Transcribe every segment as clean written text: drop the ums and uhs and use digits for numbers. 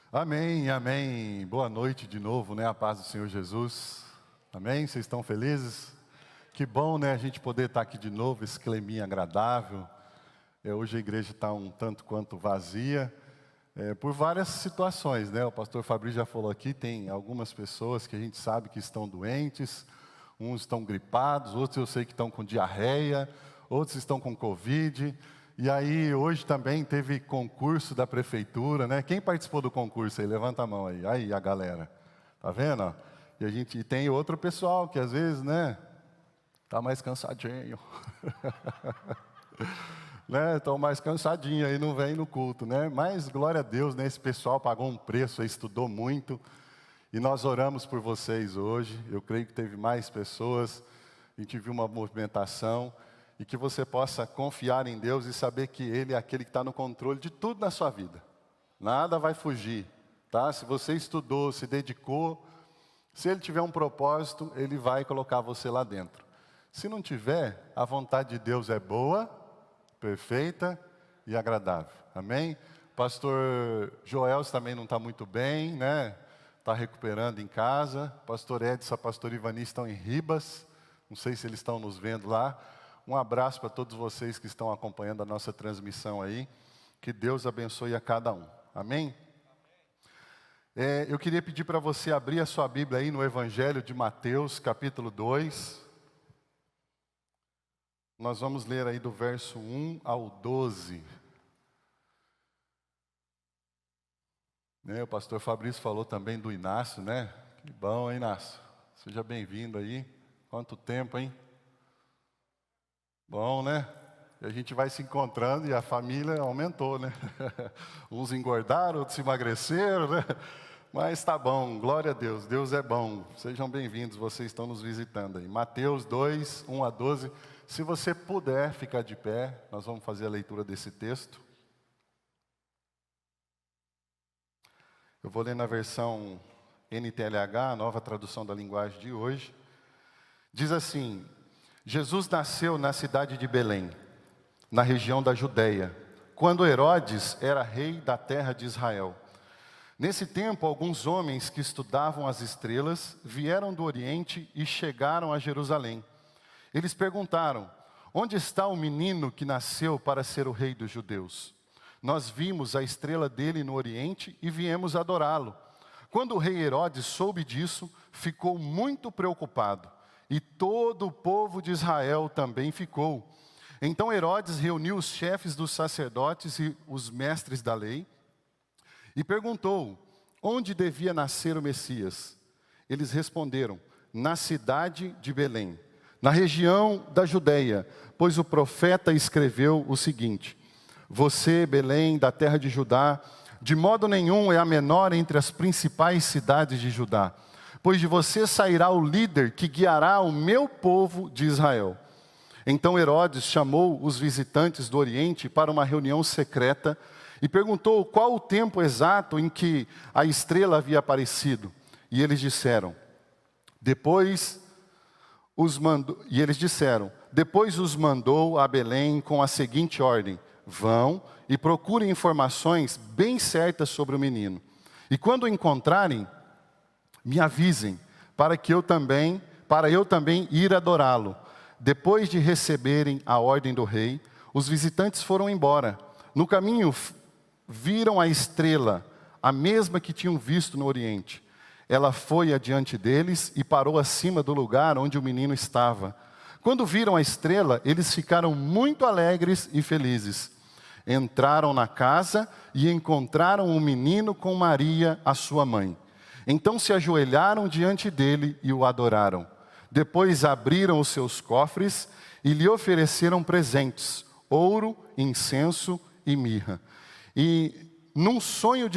Amém, amém. Boa noite de novo, né? A paz do Senhor Jesus. Amém? Vocês estão felizes? Que bom, né? A gente poder estar aqui de novo, esse climinha agradável. Hoje a igreja está um tanto quanto vazia, por várias situações, né? O pastor Fabrício já falou aqui, tem algumas pessoas que a gente sabe que estão doentes, uns estão gripados, outros eu sei que estão com diarreia, outros estão com Covid. E aí, hoje também teve concurso da prefeitura, né? Quem participou do concurso aí? Levanta a mão aí. Aí, a galera. Tá vendo? Ó? E tem outro pessoal que às vezes, né? Tá mais cansadinho. Né? Estão mais cansadinhos aí, não vem no culto, né? Mas, glória a Deus, né? Esse pessoal pagou um preço, estudou muito. E nós oramos por vocês hoje. Eu creio que teve mais pessoas. A gente viu uma movimentação. E que você possa confiar em Deus e saber que Ele é aquele que está no controle de tudo na sua vida. Nada vai fugir, tá? Se você estudou, se dedicou, se Ele tiver um propósito, Ele vai colocar você lá dentro. Se não tiver, a vontade de Deus é boa, perfeita e agradável. Amém? Pastor Joel também não está muito bem, né? Está recuperando em casa. Pastor Edson, pastor Ivani estão em Ribas. Não sei se eles estão nos vendo lá. Um abraço para todos vocês que estão acompanhando a nossa transmissão aí. Que Deus abençoe a cada um. Amém? Eu queria pedir para você abrir a sua Bíblia aí no Evangelho de Mateus, capítulo 2. Nós vamos ler aí do verso 1 ao 12. O pastor Fabrício falou também do Inácio, né? Que bom, hein, Inácio? Seja bem-vindo aí. Quanto tempo, hein? Bom, né? E a gente vai se encontrando e a família aumentou, né? Uns engordaram, outros emagreceram, né? Mas tá bom, glória a Deus, Deus é bom. Sejam bem-vindos, vocês estão nos visitando aí. Mateus 2, 1 a 12. Se você puder ficar de pé, nós vamos fazer a leitura desse texto. Eu vou ler na versão NTLH, a nova tradução da linguagem de hoje. Diz assim: Jesus nasceu na cidade de Belém, na região da Judeia, quando Herodes era rei da terra de Israel. Nesse tempo, alguns homens que estudavam as estrelas vieram do Oriente e chegaram a Jerusalém. Eles perguntaram: onde está o menino que nasceu para ser o rei dos judeus? Nós vimos a estrela dele no Oriente e viemos adorá-lo. Quando o rei Herodes soube disso, ficou muito preocupado. E todo o povo de Israel também ficou. Então Herodes reuniu os chefes dos sacerdotes e os mestres da lei e perguntou: onde devia nascer o Messias? Eles responderam: na cidade de Belém, na região da Judeia, pois o profeta escreveu o seguinte: você, Belém, da terra de Judá, de modo nenhum é a menor entre as principais cidades de Judá. Pois de você sairá o líder que guiará o meu povo de Israel. Então Herodes chamou os visitantes do Oriente para uma reunião secreta e perguntou qual o tempo exato em que a estrela havia aparecido. E eles disseram, depois os mandou a Belém com a seguinte ordem: vão e procurem informações bem certas sobre o menino. E quando o encontrarem, me avisem, para eu também ir adorá-lo. Depois de receberem a ordem do rei, os visitantes foram embora. No caminho, viram a estrela, a mesma que tinham visto no Oriente. Ela foi adiante deles e parou acima do lugar onde o menino estava. Quando viram a estrela, eles ficaram muito alegres e felizes. Entraram na casa e encontraram o menino com Maria, a sua mãe. Então se ajoelharam diante dele e o adoraram. Depois abriram os seus cofres e lhe ofereceram presentes: ouro, incenso e mirra. E num sonho,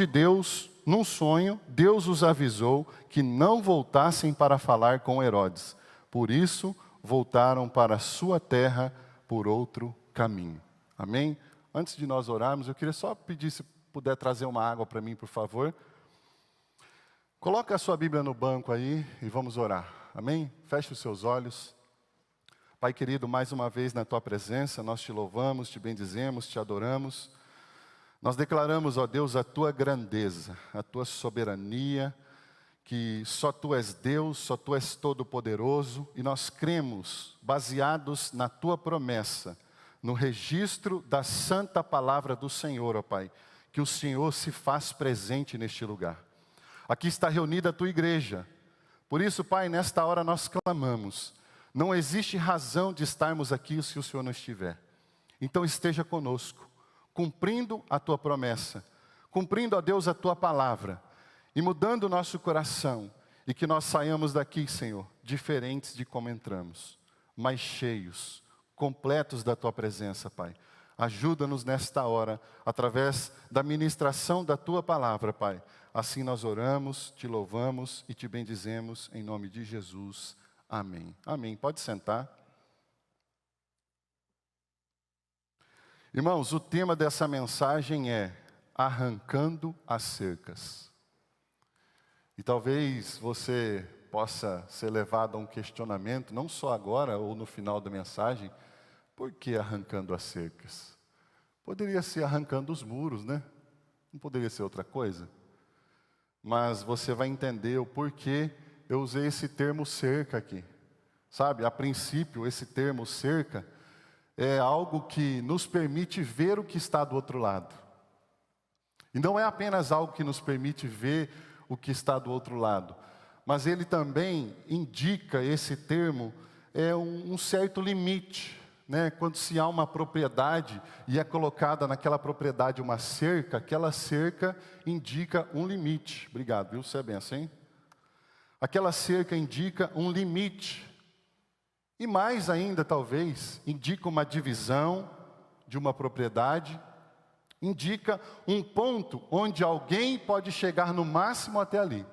Deus os avisou que não voltassem para falar com Herodes. Por isso, voltaram para a sua terra por outro caminho. Amém? Antes de nós orarmos, eu queria só pedir se puder trazer uma água para mim, por favor. Coloca a sua Bíblia no banco aí e vamos orar. Amém? Feche os seus olhos. Pai querido, mais uma vez na Tua presença, nós Te louvamos, Te bendizemos, Te adoramos. Nós declaramos, ó Deus, a tua grandeza, a tua soberania, que só tu és Deus, só tu és todo-poderoso, e nós cremos, baseados na tua promessa, no registro da santa palavra do Senhor, ó Pai, que o Senhor se faz presente neste lugar. Aqui está reunida a tua igreja. Por isso, Pai, nesta hora nós clamamos. Não existe razão de estarmos aqui se o Senhor não estiver. Então esteja conosco, cumprindo a tua promessa, cumprindo, ó Deus, a tua palavra, e mudando o nosso coração, e que nós saiamos daqui, Senhor, diferentes de como entramos, mas cheios, completos da tua presença, Pai. Ajuda-nos nesta hora, através da ministração da tua palavra, Pai. Assim nós oramos, te louvamos e te bendizemos, em nome de Jesus. Amém. Amém. Pode sentar. Irmãos, o tema dessa mensagem é arrancando as cercas. E talvez você possa ser levado a um questionamento, não só agora ou no final da mensagem, por que arrancando as cercas? Poderia ser arrancando os muros, né? Não poderia ser outra coisa? Mas você vai entender o porquê eu usei esse termo cerca aqui. Sabe, a princípio, esse termo cerca é algo que nos permite ver o que está do outro lado. E não é apenas algo que nos permite ver o que está do outro lado, mas ele também indica, esse termo, um certo limite. Quando se há uma propriedade e é colocada naquela propriedade uma cerca, aquela cerca indica um limite. Obrigado, viu? Você é benção, hein? Aquela cerca indica um limite. E mais ainda, talvez, indica uma divisão de uma propriedade, indica um ponto onde alguém pode chegar no máximo até ali.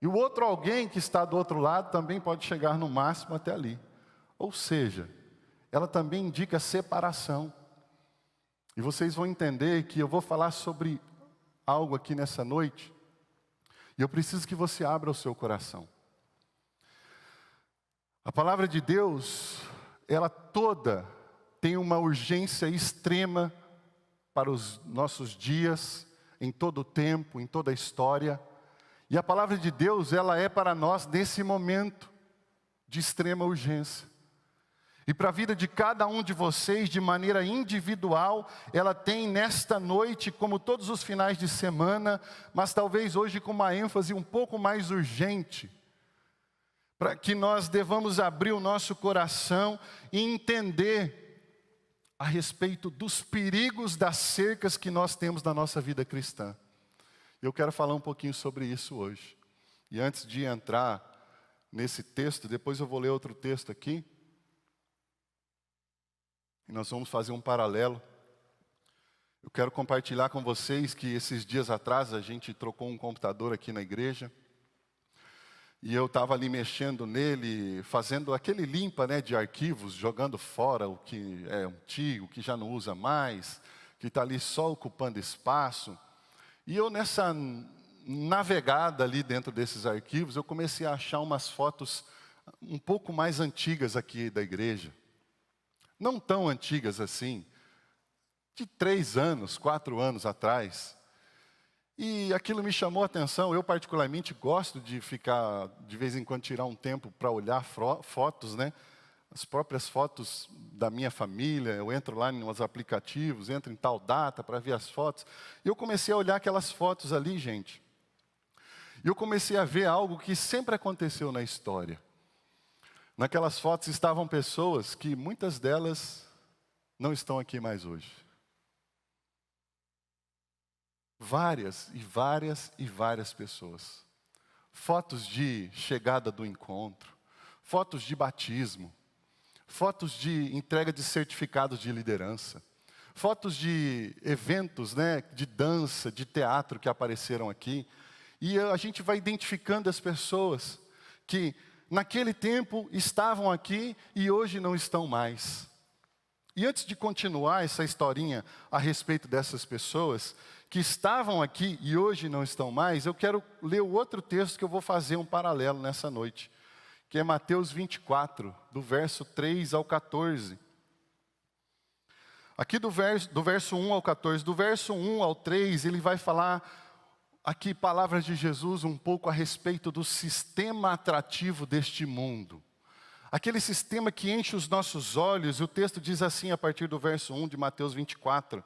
E o outro alguém que está do outro lado também pode chegar no máximo até ali. Ou seja, ela também indica separação. E vocês vão entender que eu vou falar sobre algo aqui nessa noite, e eu preciso que você abra o seu coração. A palavra de Deus, ela toda tem uma urgência extrema para os nossos dias, em todo o tempo, em toda a história. E a palavra de Deus, ela é para nós nesse momento de extrema urgência. E para a vida de cada um de vocês, de maneira individual, ela tem nesta noite, como todos os finais de semana, mas talvez hoje com uma ênfase um pouco mais urgente, para que nós devamos abrir o nosso coração e entender a respeito dos perigos das cercas que nós temos na nossa vida cristã. Eu quero falar um pouquinho sobre isso hoje. E antes de entrar nesse texto, depois eu vou ler outro texto aqui, e nós vamos fazer um paralelo. Eu quero compartilhar com vocês que esses dias atrás a gente trocou um computador aqui na igreja. E eu estava ali mexendo nele, fazendo aquele limpa, de arquivos, jogando fora o que é antigo, que já não usa mais, que está ali só ocupando espaço. E eu nessa navegada ali dentro desses arquivos, eu comecei a achar umas fotos um pouco mais antigas aqui da igreja. Não tão antigas assim, de 3 anos, 4 anos atrás. E aquilo me chamou a atenção. Eu particularmente gosto de ficar, de vez em quando, tirar um tempo para olhar fotos, as próprias fotos da minha família. Eu entro lá nos aplicativos, entro em tal data para ver as fotos. E eu comecei a olhar aquelas fotos ali, gente. E eu comecei a ver algo que sempre aconteceu na história. Naquelas fotos estavam pessoas que muitas delas não estão aqui mais hoje. Várias e várias e várias pessoas. Fotos de chegada do encontro, fotos de batismo, fotos de entrega de certificados de liderança, fotos de eventos, de dança, de teatro que apareceram aqui. E a gente vai identificando as pessoas que naquele tempo estavam aqui e hoje não estão mais. E antes de continuar essa historinha a respeito dessas pessoas que estavam aqui e hoje não estão mais, eu quero ler o outro texto que eu vou fazer um paralelo nessa noite, que é Mateus 24, do verso 3 ao 14. Aqui do verso 1 ao 14, do verso 1 ao 3, ele vai falar aqui palavras de Jesus um pouco a respeito do sistema atrativo deste mundo. Aquele sistema que enche os nossos olhos, e o texto diz assim a partir do verso 1 de Mateus 24.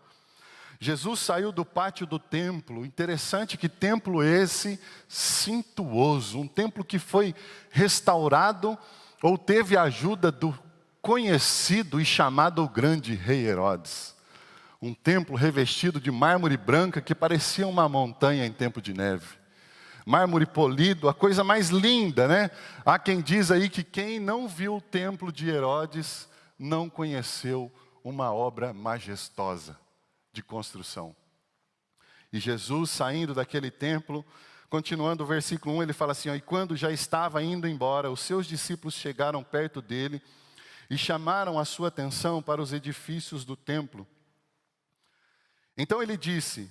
Jesus saiu do pátio do templo, interessante que templo esse suntuoso, um templo que foi restaurado ou teve a ajuda do conhecido e chamado o grande rei Herodes. Um templo revestido de mármore branca que parecia uma montanha em tempo de neve. Mármore polido, a coisa mais linda, né? Há quem diz aí que quem não viu o templo de Herodes não conheceu uma obra majestosa de construção. E Jesus saindo daquele templo, continuando o versículo 1, ele fala assim, ó, e quando já estava indo embora, os seus discípulos chegaram perto dele e chamaram a sua atenção para os edifícios do templo. Então ele disse,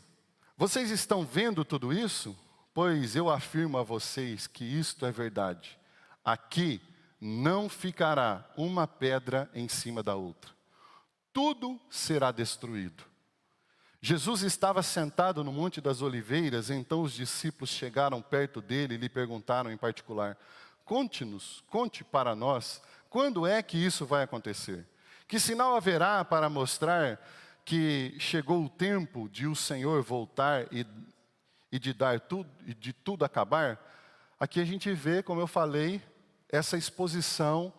vocês estão vendo tudo isso? Pois eu afirmo a vocês que isto é verdade. Aqui não ficará uma pedra em cima da outra. Tudo será destruído. Jesus estava sentado no Monte das Oliveiras, então os discípulos chegaram perto dele e lhe perguntaram em particular, conte para nós, quando é que isso vai acontecer? Que sinal haverá para mostrar que chegou o tempo de o Senhor voltar e de tudo acabar? Aqui a gente vê, como eu falei, essa exposição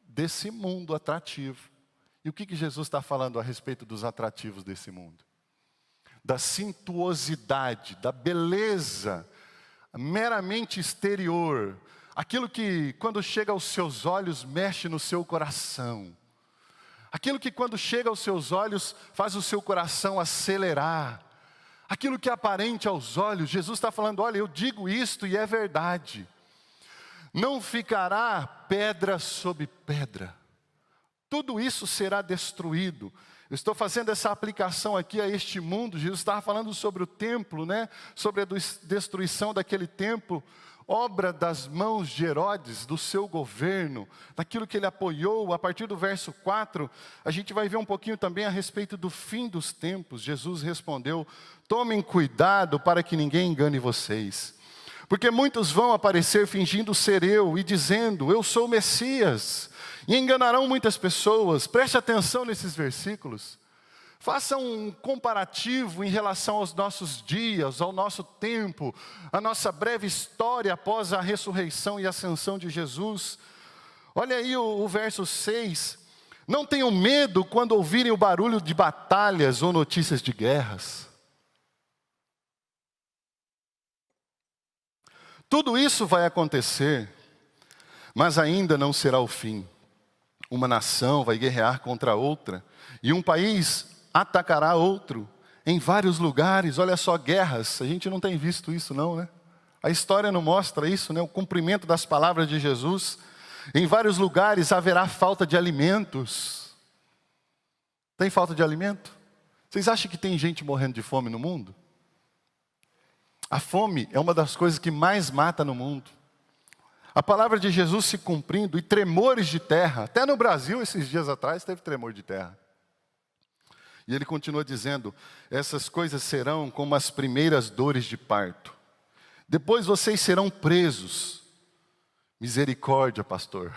desse mundo atrativo. E o que Jesus está falando a respeito dos atrativos desse mundo? Da suntuosidade, da beleza meramente exterior, aquilo que quando chega aos seus olhos mexe no seu coração, aquilo que quando chega aos seus olhos faz o seu coração acelerar, aquilo que é aparente aos olhos. Jesus está falando, olha, eu digo isto e é verdade, não ficará pedra sobre pedra, tudo isso será destruído. Eu estou fazendo essa aplicação aqui a este mundo. Jesus estava falando sobre o templo, né? Sobre a destruição daquele templo, obra das mãos de Herodes, do seu governo, daquilo que ele apoiou. A partir do verso 4, a gente vai ver um pouquinho também a respeito do fim dos tempos. Jesus respondeu, tomem cuidado para que ninguém engane vocês. Porque muitos vão aparecer fingindo ser eu e dizendo, eu sou o Messias. E enganarão muitas pessoas. Preste atenção nesses versículos. Faça um comparativo em relação aos nossos dias, ao nosso tempo, a nossa breve história após a ressurreição e ascensão de Jesus. Olha aí o verso 6. Não tenham medo quando ouvirem o barulho de batalhas ou notícias de guerras. Tudo isso vai acontecer, mas ainda não será o fim. Uma nação vai guerrear contra outra, e um país atacará outro, em vários lugares. Olha só, guerras, a gente não tem visto isso não, né? A história não mostra isso, né? O cumprimento das palavras de Jesus. Em vários lugares haverá falta de alimentos. Tem falta de alimento? Vocês acham que tem gente morrendo de fome no mundo? A fome é uma das coisas que mais mata no mundo. A palavra de Jesus se cumprindo, e tremores de terra. Até no Brasil, esses dias atrás, teve tremor de terra. E ele continua dizendo, essas coisas serão como as primeiras dores de parto. Depois vocês serão presos. Misericórdia, pastor.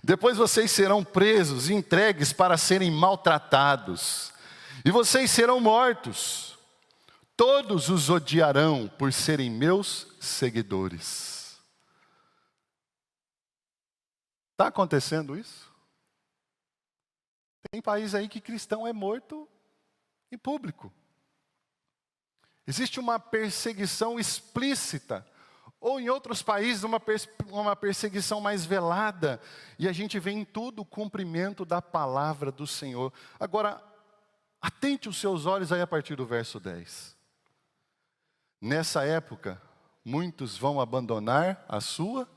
Depois vocês serão presos e entregues para serem maltratados. E vocês serão mortos. Todos os odiarão por serem meus seguidores. Está acontecendo isso? Tem país aí que cristão é morto em público. Existe uma perseguição explícita. Ou em outros países uma perseguição mais velada. E a gente vê em tudo o cumprimento da palavra do Senhor. Agora, atente os seus olhos aí a partir do verso 10. Nessa época, muitos vão abandonar a sua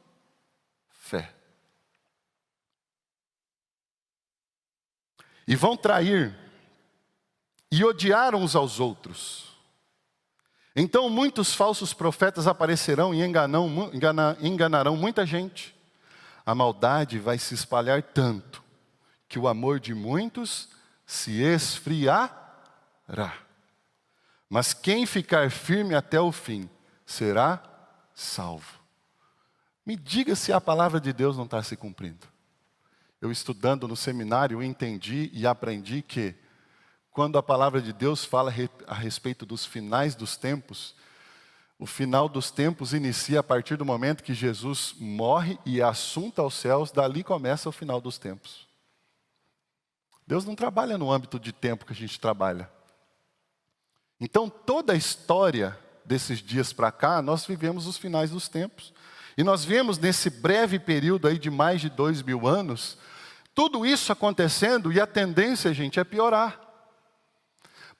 fé. E vão trair e odiar uns aos outros. Então muitos falsos profetas aparecerão e enganarão muita gente. A maldade vai se espalhar tanto que o amor de muitos se esfriará. Mas quem ficar firme até o fim será salvo. Me diga se a palavra de Deus não está se cumprindo. Eu estudando no seminário entendi e aprendi que quando a palavra de Deus fala a respeito dos finais dos tempos, o final dos tempos inicia a partir do momento que Jesus morre e é assunto aos céus, dali começa o final dos tempos. Deus não trabalha no âmbito de tempo que a gente trabalha. Então toda a história desses dias para cá, nós vivemos os finais dos tempos. E nós vemos nesse breve período aí de mais de 2000 anos, tudo isso acontecendo e a tendência, gente, é piorar.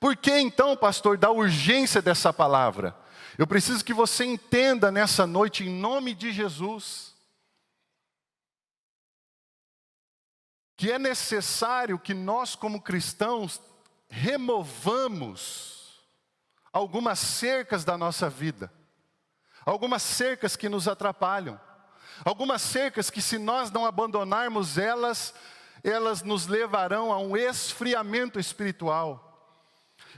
Por que então, pastor, da urgência dessa palavra? Eu preciso que você entenda nessa noite, em nome de Jesus, que é necessário que nós, como cristãos, removamos algumas cercas da nossa vida. Algumas cercas que nos atrapalham. Algumas cercas que, se nós não abandonarmos elas nos levarão a um esfriamento espiritual.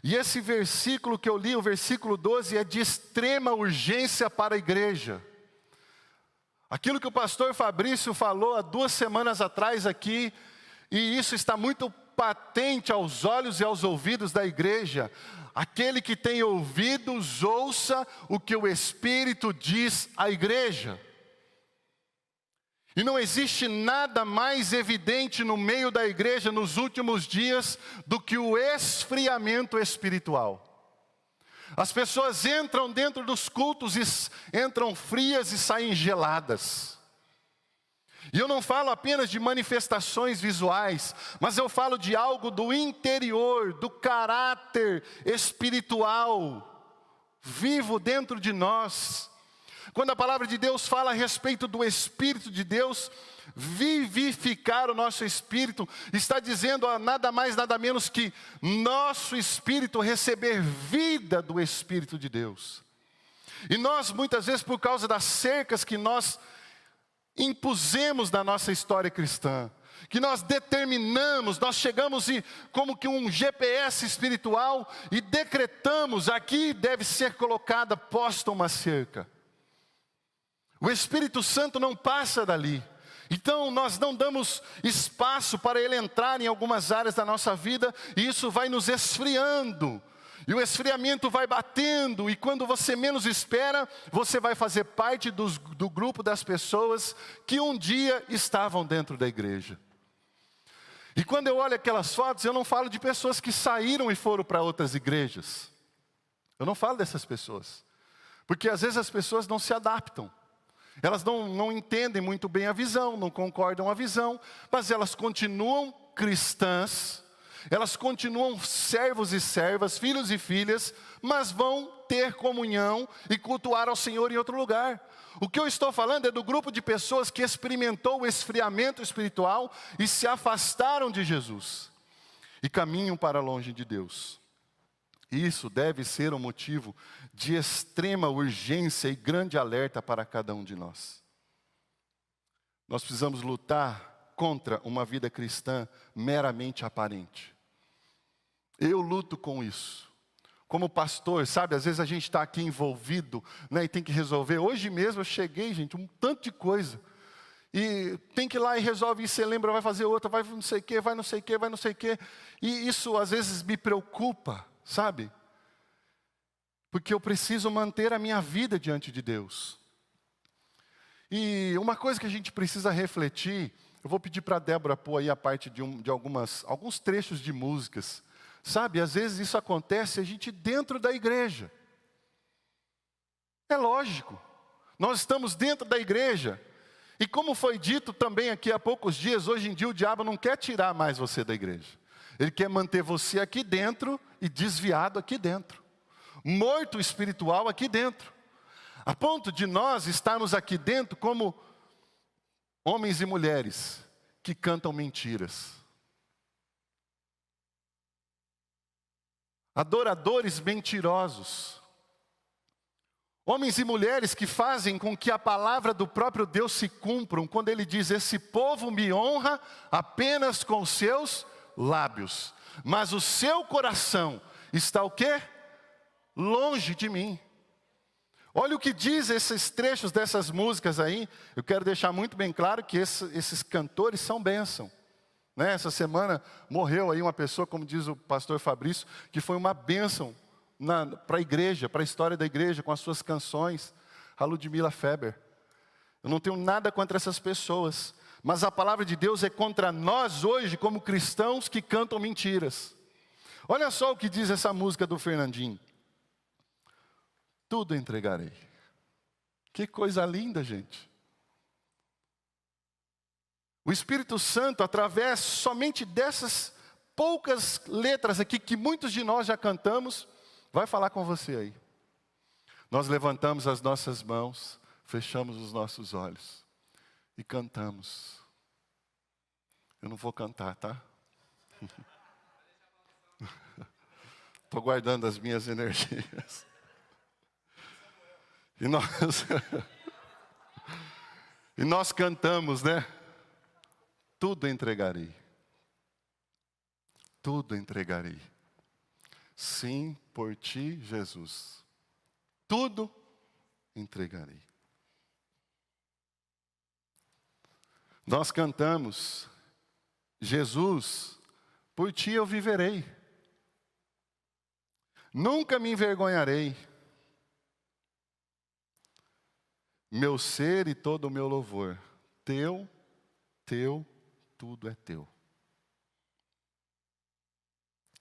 E esse versículo que eu li, o versículo 12, é de extrema urgência para a igreja. Aquilo que o pastor Fabrício falou há 2 semanas atrás aqui, e isso está muito patente aos olhos e aos ouvidos da igreja. Aquele que tem ouvidos, ouça o que o Espírito diz à igreja. E não existe nada mais evidente no meio da igreja nos últimos dias do que o esfriamento espiritual. As pessoas entram dentro dos cultos e entram frias e saem geladas. E eu não falo apenas de manifestações visuais, mas eu falo de algo do interior, do caráter espiritual, vivo dentro de nós. Quando a palavra de Deus fala a respeito do Espírito de Deus, vivificar o nosso espírito, está dizendo nada mais, nada menos que nosso espírito receber vida do Espírito de Deus. E nós, muitas vezes, por causa das cercas que nós impusemos na nossa história cristã, que nós determinamos, nós chegamos e como que um GPS espiritual e decretamos, aqui deve ser colocada, posta uma cerca. O Espírito Santo não passa dali. Então nós não damos espaço para ele entrar em algumas áreas da nossa vida, e isso vai nos esfriando. E o esfriamento vai batendo, e quando você menos espera, você vai fazer parte do grupo das pessoas que um dia estavam dentro da igreja. E quando eu olho aquelas fotos, eu não falo de pessoas que saíram e foram para outras igrejas. Eu não falo dessas pessoas. Porque às vezes as pessoas não se adaptam. Elas não entendem muito bem a visão, não concordam com a visão, mas elas continuam cristãs. Elas continuam servos e servas, filhos e filhas, mas vão ter comunhão e cultuar ao Senhor em outro lugar. O que eu estou falando é do grupo de pessoas que experimentou o esfriamento espiritual e se afastaram de Jesus e caminham para longe de Deus. Isso deve ser um motivo de extrema urgência e grande alerta para cada um de nós. Nós precisamos lutar contra uma vida cristã meramente aparente. Eu luto com isso. Como pastor, sabe, às vezes a gente está aqui envolvido, né, e tem que resolver. Hoje mesmo eu cheguei, gente, um tanto de coisa. E tem que ir lá e resolve isso, você lembra, vai fazer outra, vai não sei o quê, vai não sei o quê, vai não sei o quê. E isso às vezes me preocupa, sabe? Porque eu preciso manter a minha vida diante de Deus. E uma coisa que a gente precisa refletir, eu vou pedir para a Débora pôr aí a parte de alguns trechos de músicas. Sabe, às vezes isso acontece a gente dentro da igreja. É lógico, nós estamos dentro da igreja. E como foi dito também aqui há poucos dias, hoje em dia o diabo não quer tirar mais você da igreja. Ele quer manter você aqui dentro e desviado aqui dentro. Morto espiritual aqui dentro. A ponto de nós estarmos aqui dentro como homens e mulheres que cantam mentiras. Adoradores mentirosos. Homens e mulheres que fazem com que a palavra do próprio Deus se cumpram, quando Ele diz: esse povo me honra apenas com os seus lábios, mas o seu coração está o quê? Longe de mim. Olha o que diz esses trechos dessas músicas aí. Eu quero deixar muito bem claro que esses cantores são bênção. Né? Essa semana morreu aí uma pessoa, como diz o pastor Fabrício, que foi uma bênção para a igreja, para a história da igreja, com as suas canções, a Ludmila Feber. Eu não tenho nada contra essas pessoas, mas a palavra de Deus é contra nós hoje, como cristãos que cantam mentiras. Olha só o que diz essa música do Fernandinho. Tudo entregarei. Que coisa linda, gente. O Espírito Santo, através somente dessas poucas letras aqui, que muitos de nós já cantamos, vai falar com você aí. Nós levantamos as nossas mãos, fechamos os nossos olhos e cantamos. Eu não vou cantar, tá? Estou guardando as minhas energias. E nós cantamos, né? Tudo entregarei. Tudo entregarei. Sim, por ti, Jesus. Tudo entregarei. Nós cantamos: Jesus, por ti eu viverei. Nunca me envergonharei. Meu ser e todo o meu louvor. Teu, tudo é teu.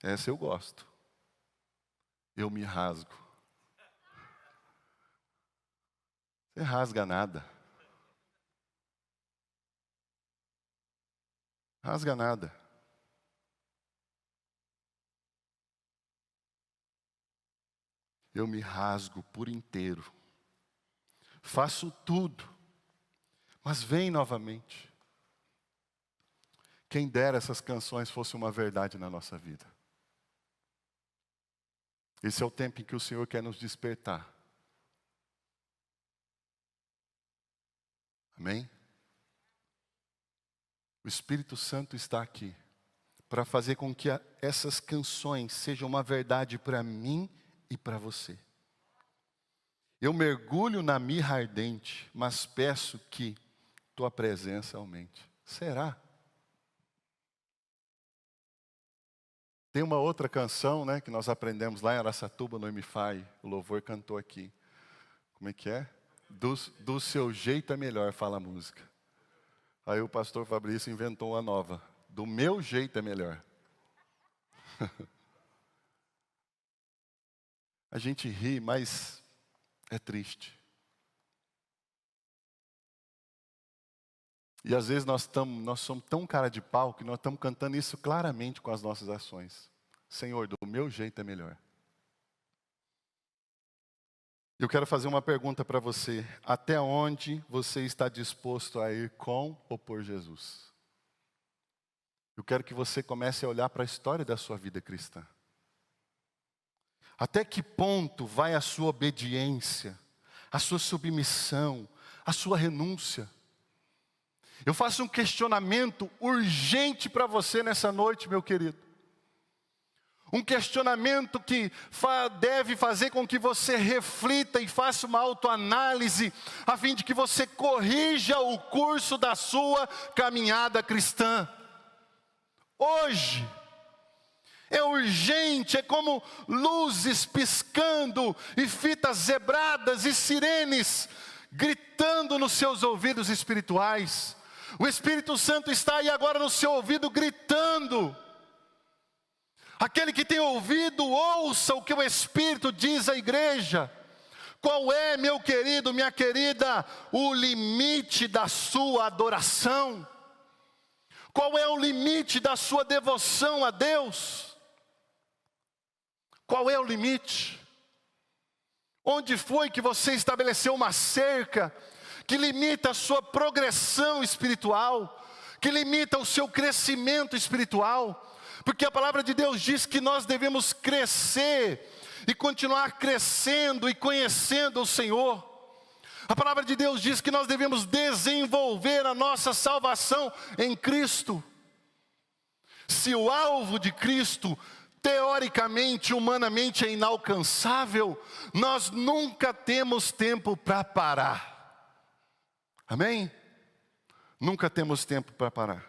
Essa eu gosto. Eu me rasgo. Você rasga nada. Rasga nada. Eu me rasgo por inteiro. Faço tudo. Mas vem novamente. Quem dera essas canções fossem uma verdade na nossa vida. Esse é o tempo em que o Senhor quer nos despertar. Amém? O Espírito Santo está aqui para fazer com que essas canções sejam uma verdade para mim e para você. Eu mergulho na mirra ardente, mas peço que tua presença aumente. Será? Tem uma outra canção, né, que nós aprendemos lá em Araçatuba, no Emifai. O louvor cantou aqui. Como é que é? Do seu jeito é melhor, fala a música. Aí o pastor Fabrício inventou uma nova. Do meu jeito é melhor. A gente ri, mas é triste. E às vezes nós somos tão cara de pau que nós estamos cantando isso claramente com as nossas ações. Senhor, do meu jeito é melhor. Eu quero fazer uma pergunta para você. Até onde você está disposto a ir com ou por Jesus? Eu quero que você comece a olhar para a história da sua vida cristã. Até que ponto vai a sua obediência, a sua submissão, a sua renúncia? Eu faço um questionamento urgente para você nessa noite, meu querido. Um questionamento que deve fazer com que você reflita e faça uma autoanálise, a fim de que você corrija o curso da sua caminhada cristã. Hoje, é urgente, é como luzes piscando e fitas zebradas e sirenes gritando nos seus ouvidos espirituais. O Espírito Santo está aí agora no seu ouvido gritando. Aquele que tem ouvido, ouça o que o Espírito diz à igreja. Qual é, meu querido, minha querida, o limite da sua adoração? Qual é o limite da sua devoção a Deus? Qual é o limite? Onde foi que você estabeleceu uma cerca que limita a sua progressão espiritual, que limita o seu crescimento espiritual? Porque a palavra de Deus diz que nós devemos crescer e continuar crescendo e conhecendo o Senhor. A palavra de Deus diz que nós devemos desenvolver a nossa salvação em Cristo. Se o alvo de Cristo, teoricamente, humanamente é inalcançável, nós nunca temos tempo para parar. Amém? Nunca temos tempo para parar.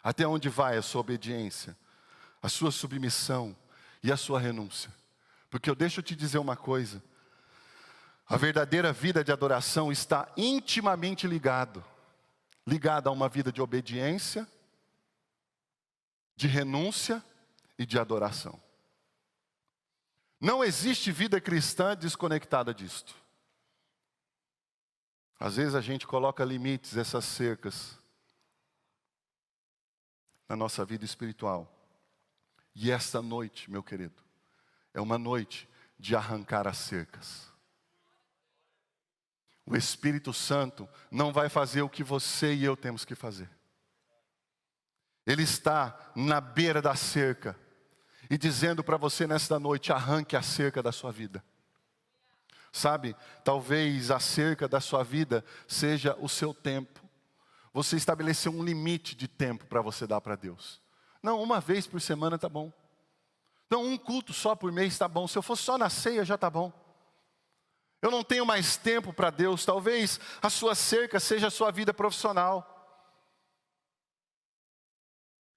Até onde vai a sua obediência, a sua submissão e a sua renúncia? Porque deixa eu te dizer uma coisa. A verdadeira vida de adoração está intimamente ligada a uma vida de obediência, de renúncia e de adoração. Não existe vida cristã desconectada disto. Às vezes a gente coloca limites, essas cercas, na nossa vida espiritual. E esta noite, meu querido, é uma noite de arrancar as cercas. O Espírito Santo não vai fazer o que você e eu temos que fazer. Ele está na beira da cerca e dizendo para você nesta noite: arranque a cerca da sua vida. Sabe, talvez a cerca da sua vida seja o seu tempo. Você estabeleceu um limite de tempo para você dar para Deus. Não, uma vez por semana está bom. Não, um culto só por mês está bom. Se eu fosse só na ceia já está bom. Eu não tenho mais tempo para Deus. Talvez a sua cerca seja a sua vida profissional.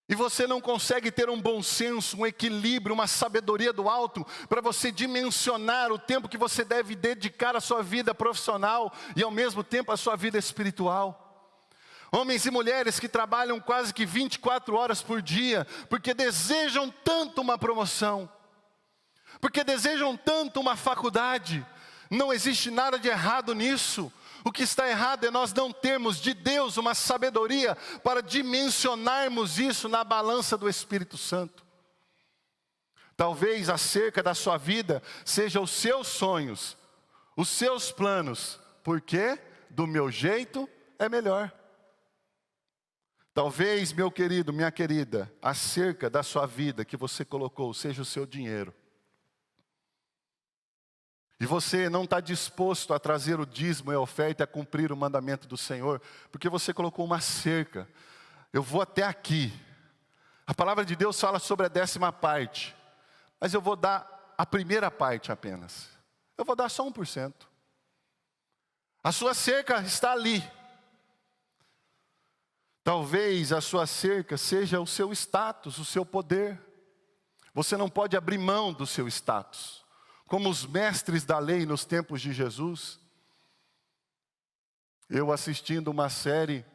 E você não consegue ter um bom senso, um equilíbrio, uma sabedoria do alto para você dimensionar o tempo que você deve dedicar à sua vida profissional e ao mesmo tempo à sua vida espiritual. Homens e mulheres que trabalham quase que 24 horas por dia, porque desejam tanto uma promoção, porque desejam tanto uma faculdade. Não existe nada de errado nisso. O que está errado é nós não termos de Deus uma sabedoria para dimensionarmos isso na balança do Espírito Santo. Talvez a cerca da sua vida seja os seus sonhos, os seus planos, porque do meu jeito é melhor. Talvez, meu querido, minha querida, a cerca da sua vida que você colocou seja o seu dinheiro. E você não está disposto a trazer o dízimo e a oferta e a cumprir o mandamento do Senhor, porque você colocou uma cerca. Eu vou até aqui. A palavra de Deus fala sobre a 10ª parte, mas eu vou dar a primeira parte apenas. Eu vou dar só 1%. A sua cerca está ali. Talvez a sua cerca seja o seu status, o seu poder. Você não pode abrir mão do seu status. Como os mestres da lei nos tempos de Jesus. Eu assistindo uma série,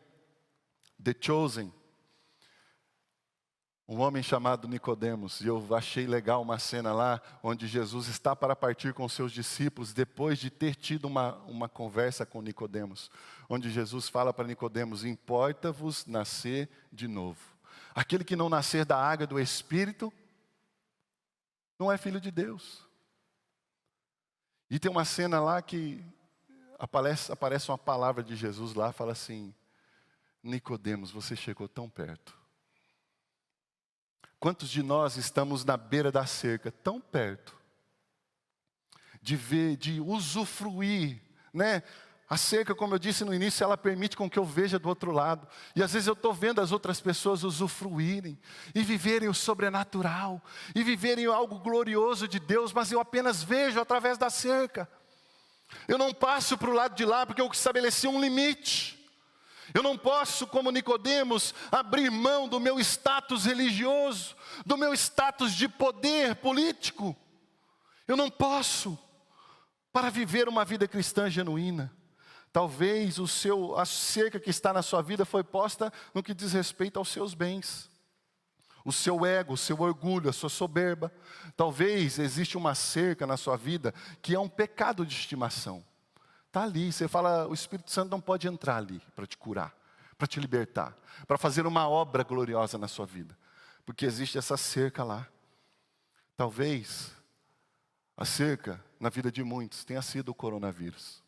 The Chosen, um homem chamado Nicodemos, e eu achei legal uma cena lá, onde Jesus está para partir com seus discípulos, depois de ter tido uma conversa com Nicodemos, onde Jesus fala para Nicodemos: importa-vos nascer de novo. Aquele que não nascer da água do Espírito, não é filho de Deus. E tem uma cena lá que aparece uma palavra de Jesus lá, fala assim: Nicodemos, você chegou tão perto. Quantos de nós estamos na beira da cerca, tão perto, de ver, de usufruir, né? A cerca, como eu disse no início, ela permite com que eu veja do outro lado. E às vezes eu estou vendo as outras pessoas usufruírem, e viverem o sobrenatural, e viverem algo glorioso de Deus, mas eu apenas vejo através da cerca. Eu não passo para o lado de lá, porque eu estabeleci um limite. Eu não posso, como Nicodemos, abrir mão do meu status religioso, do meu status de poder político. Eu não posso, para viver uma vida cristã genuína. Talvez a cerca que está na sua vida foi posta no que diz respeito aos seus bens. O seu ego, o seu orgulho, a sua soberba. Talvez existe uma cerca na sua vida que é um pecado de estimação. Está ali, você fala, o Espírito Santo não pode entrar ali para te curar, para te libertar, para fazer uma obra gloriosa na sua vida. Porque existe essa cerca lá. Talvez a cerca na vida de muitos tenha sido o coronavírus.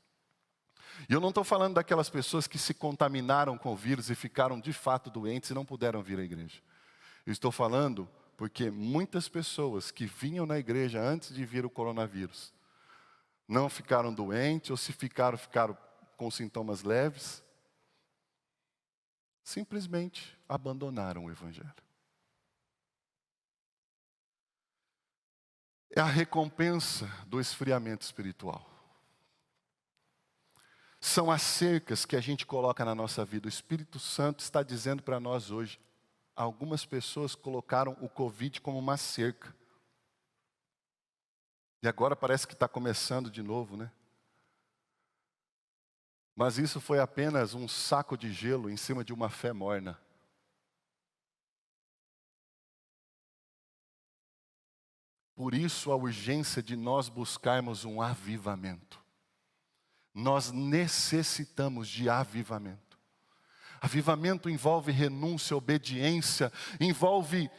E eu não estou falando daquelas pessoas que se contaminaram com o vírus e ficaram de fato doentes e não puderam vir à igreja. Eu estou falando porque muitas pessoas que vinham na igreja antes de vir o coronavírus não ficaram doentes, ou se ficaram, ficaram com sintomas leves, simplesmente abandonaram o Evangelho. É a recompensa do esfriamento espiritual. São as cercas que a gente coloca na nossa vida. O Espírito Santo está dizendo para nós hoje, algumas pessoas colocaram o Covid como uma cerca. E agora parece que está começando de novo, né? Mas isso foi apenas um saco de gelo em cima de uma fé morna. Por isso a urgência de nós buscarmos um avivamento. Nós necessitamos de avivamento. Avivamento envolve renúncia, obediência, envolve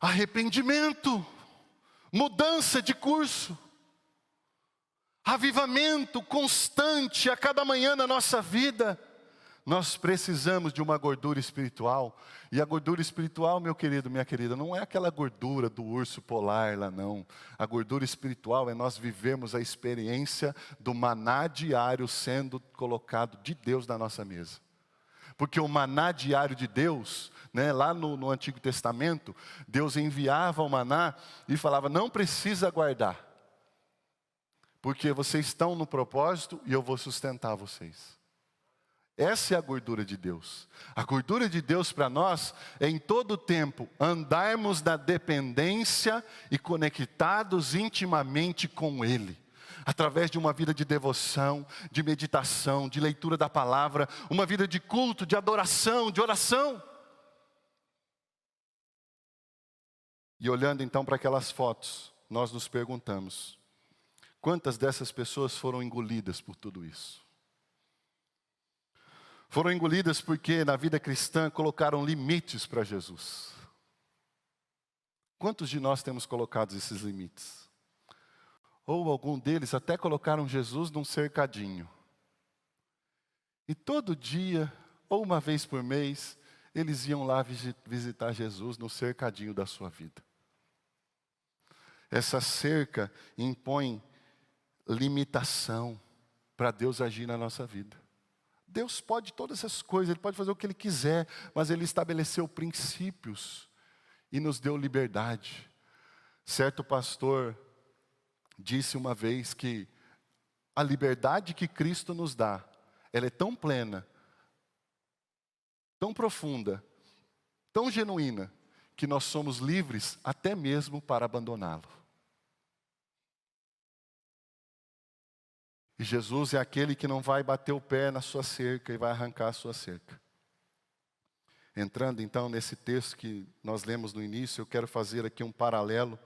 arrependimento, mudança de curso. Avivamento constante a cada manhã na nossa vida. Nós precisamos de uma gordura espiritual. E a gordura espiritual, meu querido, minha querida, não é aquela gordura do urso polar lá não. A gordura espiritual é nós vivermos a experiência do maná diário sendo colocado de Deus na nossa mesa. Porque o maná diário de Deus, né, lá no Antigo Testamento, Deus enviava o maná e falava, não precisa guardar. Porque vocês estão no propósito e eu vou sustentar vocês. Essa é a gordura de Deus. A gordura de Deus para nós é em todo tempo andarmos na dependência e conectados intimamente com Ele. Através de uma vida de devoção, de meditação, de leitura da palavra, uma vida de culto, de adoração, de oração. E olhando então para aquelas fotos, nós nos perguntamos, quantas dessas pessoas foram engolidas por tudo isso? Foram engolidas porque na vida cristã colocaram limites para Jesus. Quantos de nós temos colocado esses limites? Ou algum deles até colocaram Jesus num cercadinho. E todo dia, ou uma vez por mês, eles iam lá visitar Jesus no cercadinho da sua vida. Essa cerca impõe limitação para Deus agir na nossa vida. Deus pode todas essas coisas, Ele pode fazer o que Ele quiser, mas Ele estabeleceu princípios e nos deu liberdade. Certo pastor disse uma vez que a liberdade que Cristo nos dá, ela é tão plena, tão profunda, tão genuína, que nós somos livres até mesmo para abandoná-lo. E Jesus é aquele que não vai bater o pé na sua cerca e vai arrancar a sua cerca. Entrando então nesse texto que nós lemos no início, eu quero fazer aqui um paralelo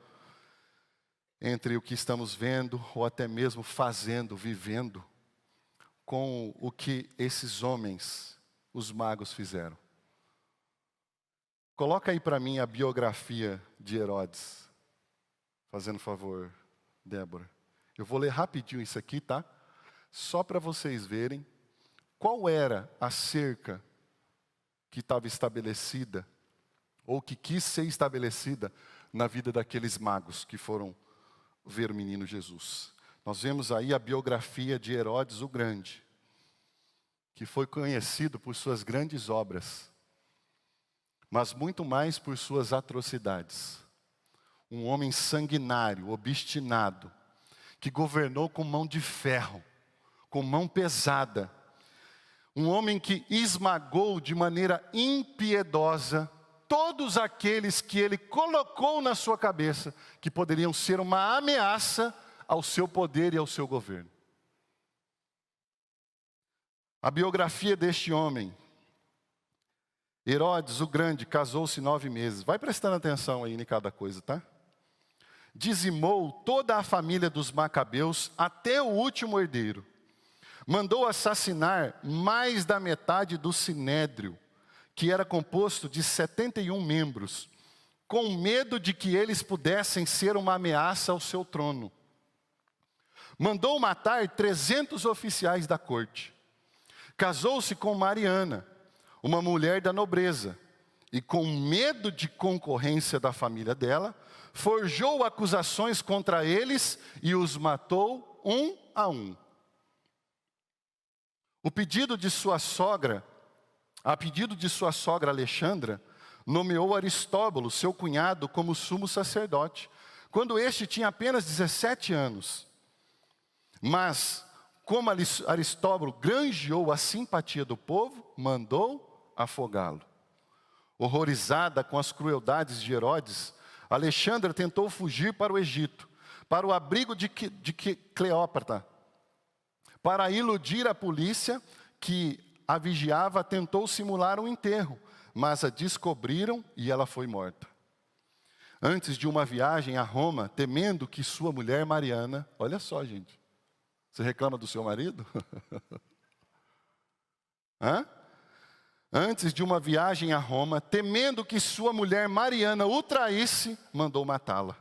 entre o que estamos vendo, ou até mesmo fazendo, vivendo, com o que esses homens, os magos, fizeram. Coloca aí para mim a biografia de Herodes. Fazendo favor, Débora. Eu vou ler rapidinho isso aqui, tá? Só para vocês verem qual era a cerca que estava estabelecida, ou que quis ser estabelecida na vida daqueles magos que foram ver o menino Jesus. Nós vemos aí a biografia de Herodes o Grande, que foi conhecido por suas grandes obras, mas muito mais por suas atrocidades. Um homem sanguinário, obstinado, que governou com mão de ferro, com mão pesada. Um homem que esmagou de maneira impiedosa todos aqueles que ele colocou na sua cabeça, que poderiam ser uma ameaça ao seu poder e ao seu governo. A biografia deste homem, Herodes o Grande, casou-se 9 meses. Vai prestando atenção aí em cada coisa, tá? Dizimou toda a família dos Macabeus até o último herdeiro. Mandou assassinar mais da metade do sinédrio, que era composto de 71 membros, com medo de que eles pudessem ser uma ameaça ao seu trono. Mandou matar 300 oficiais da corte. Casou-se com Mariana, uma mulher da nobreza, e com medo de concorrência da família dela, forjou acusações contra eles e os matou um a um. A pedido de sua sogra Alexandra, nomeou Aristóbulo, seu cunhado, como sumo sacerdote, quando este tinha apenas 17 anos. Mas, como Aristóbulo granjeou a simpatia do povo, mandou afogá-lo. Horrorizada com as crueldades de Herodes, Alexandra tentou fugir para o Egito, para o abrigo de Cleópatra. Para iludir a polícia que a vigiava, tentou simular um enterro, mas a descobriram e ela foi morta. Antes de uma viagem a Roma, temendo que sua mulher Mariana... Olha só, gente. Você reclama do seu marido? Hã? Antes de uma viagem a Roma, temendo que sua mulher Mariana o traísse, mandou matá-la.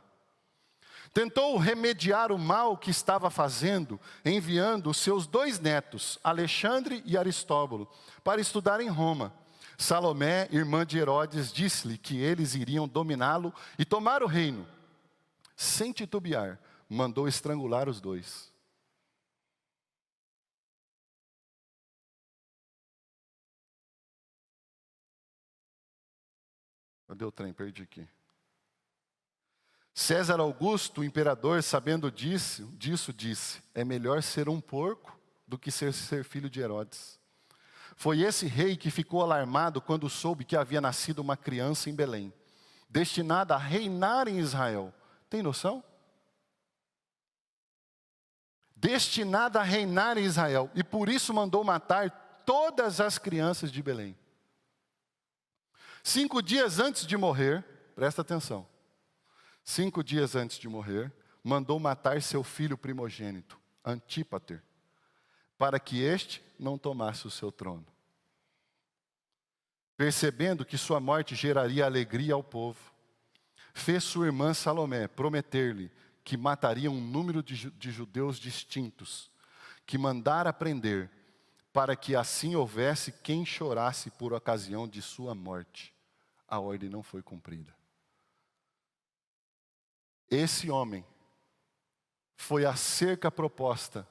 Tentou remediar o mal que estava fazendo, enviando os seus 2 netos, Alexandre e Aristóbulo, para estudar em Roma. Salomé, irmã de Herodes, disse-lhe que eles iriam dominá-lo e tomar o reino. Sem titubear, mandou estrangular os 2. Cadê o trem? Perdi aqui. César Augusto, o imperador, sabendo disso, disse: é melhor ser um porco do que ser filho de Herodes. Foi esse rei que ficou alarmado quando soube que havia nascido uma criança em Belém, destinada a reinar em Israel. Tem noção? Destinada a reinar em Israel. E por isso mandou matar todas as crianças de Belém. 5 dias antes de morrer, presta atenção. 5 dias antes de morrer, mandou matar seu filho primogênito, Antípater, para que este não tomasse o seu trono. Percebendo que sua morte geraria alegria ao povo, fez sua irmã Salomé prometer-lhe que mataria um número de judeus distintos, que mandara prender, para que assim houvesse quem chorasse por ocasião de sua morte. A ordem não foi cumprida. Esse homem foi a cerca proposta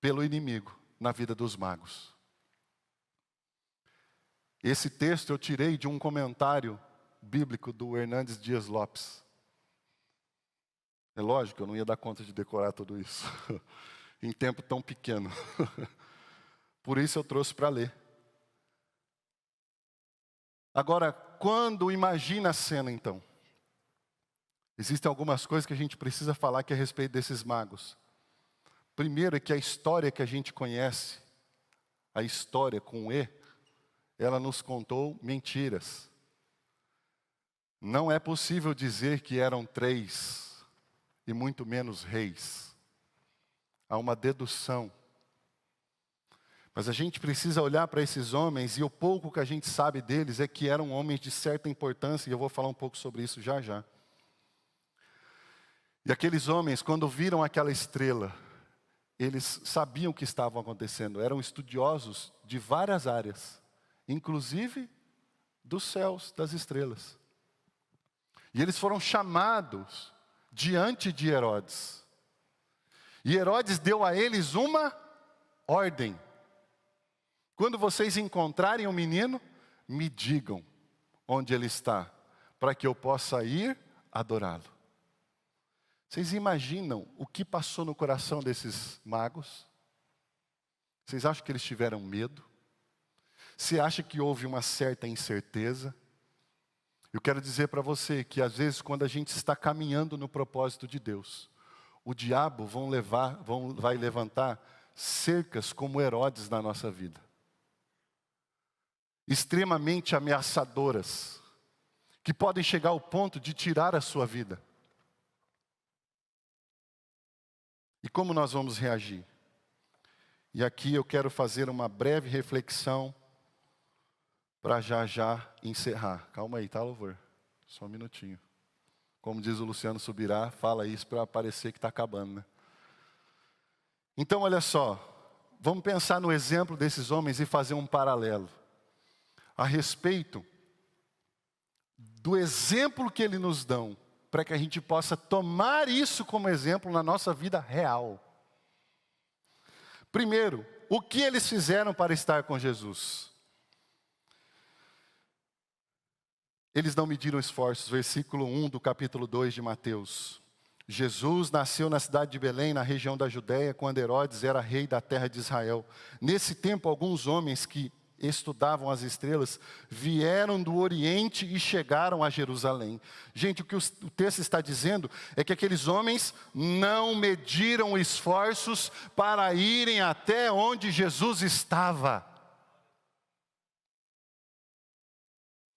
pelo inimigo na vida dos magos. Esse texto eu tirei de um comentário bíblico do Hernandes Dias Lopes. É lógico, eu não ia dar conta de decorar tudo isso em tempo tão pequeno. Por isso eu trouxe para ler. Agora, quando imagina a cena então? Existem algumas coisas que a gente precisa falar aqui a respeito desses magos. Primeiro é que a história que a gente conhece, a história com E, ela nos contou mentiras. Não é possível dizer que eram 3, e muito menos reis. Há uma dedução. Mas a gente precisa olhar para esses homens, e o pouco que a gente sabe deles é que eram homens de certa importância, e eu vou falar um pouco sobre isso já já. E aqueles homens, quando viram aquela estrela, eles sabiam o que estava acontecendo, eram estudiosos de várias áreas, inclusive dos céus, das estrelas. E eles foram chamados diante de Herodes. E Herodes deu a eles uma ordem. Quando vocês encontrarem um menino, me digam onde ele está, para que eu possa ir adorá-lo. Vocês imaginam o que passou no coração desses magos? Vocês acham que eles tiveram medo? Você acha que houve uma certa incerteza? Eu quero dizer para você que às vezes quando a gente está caminhando no propósito de Deus, o diabo vai levantar cercas como Herodes na nossa vida. Extremamente ameaçadoras, que podem chegar ao ponto de tirar a sua vida. E como nós vamos reagir? E aqui eu quero fazer uma breve reflexão para já encerrar. Calma aí, tá, louvor? Só um minutinho. Como diz o Luciano Subirá, fala isso para parecer que está acabando, né? Então, olha só, vamos pensar no exemplo desses homens e fazer um paralelo a respeito do exemplo que Ele nos dão, para que a gente possa tomar isso como exemplo na nossa vida real. Primeiro, o que eles fizeram para estar com Jesus? Eles não mediram esforços, versículo 1 do capítulo 2 de Mateus. Jesus nasceu na cidade de Belém, na região da Judéia, quando Herodes era rei da terra de Israel. Nesse tempo, alguns homens que estudavam as estrelas vieram do Oriente e chegaram a Jerusalém. Gente, o que o texto está dizendo é que aqueles homens não mediram esforços para irem até onde Jesus estava.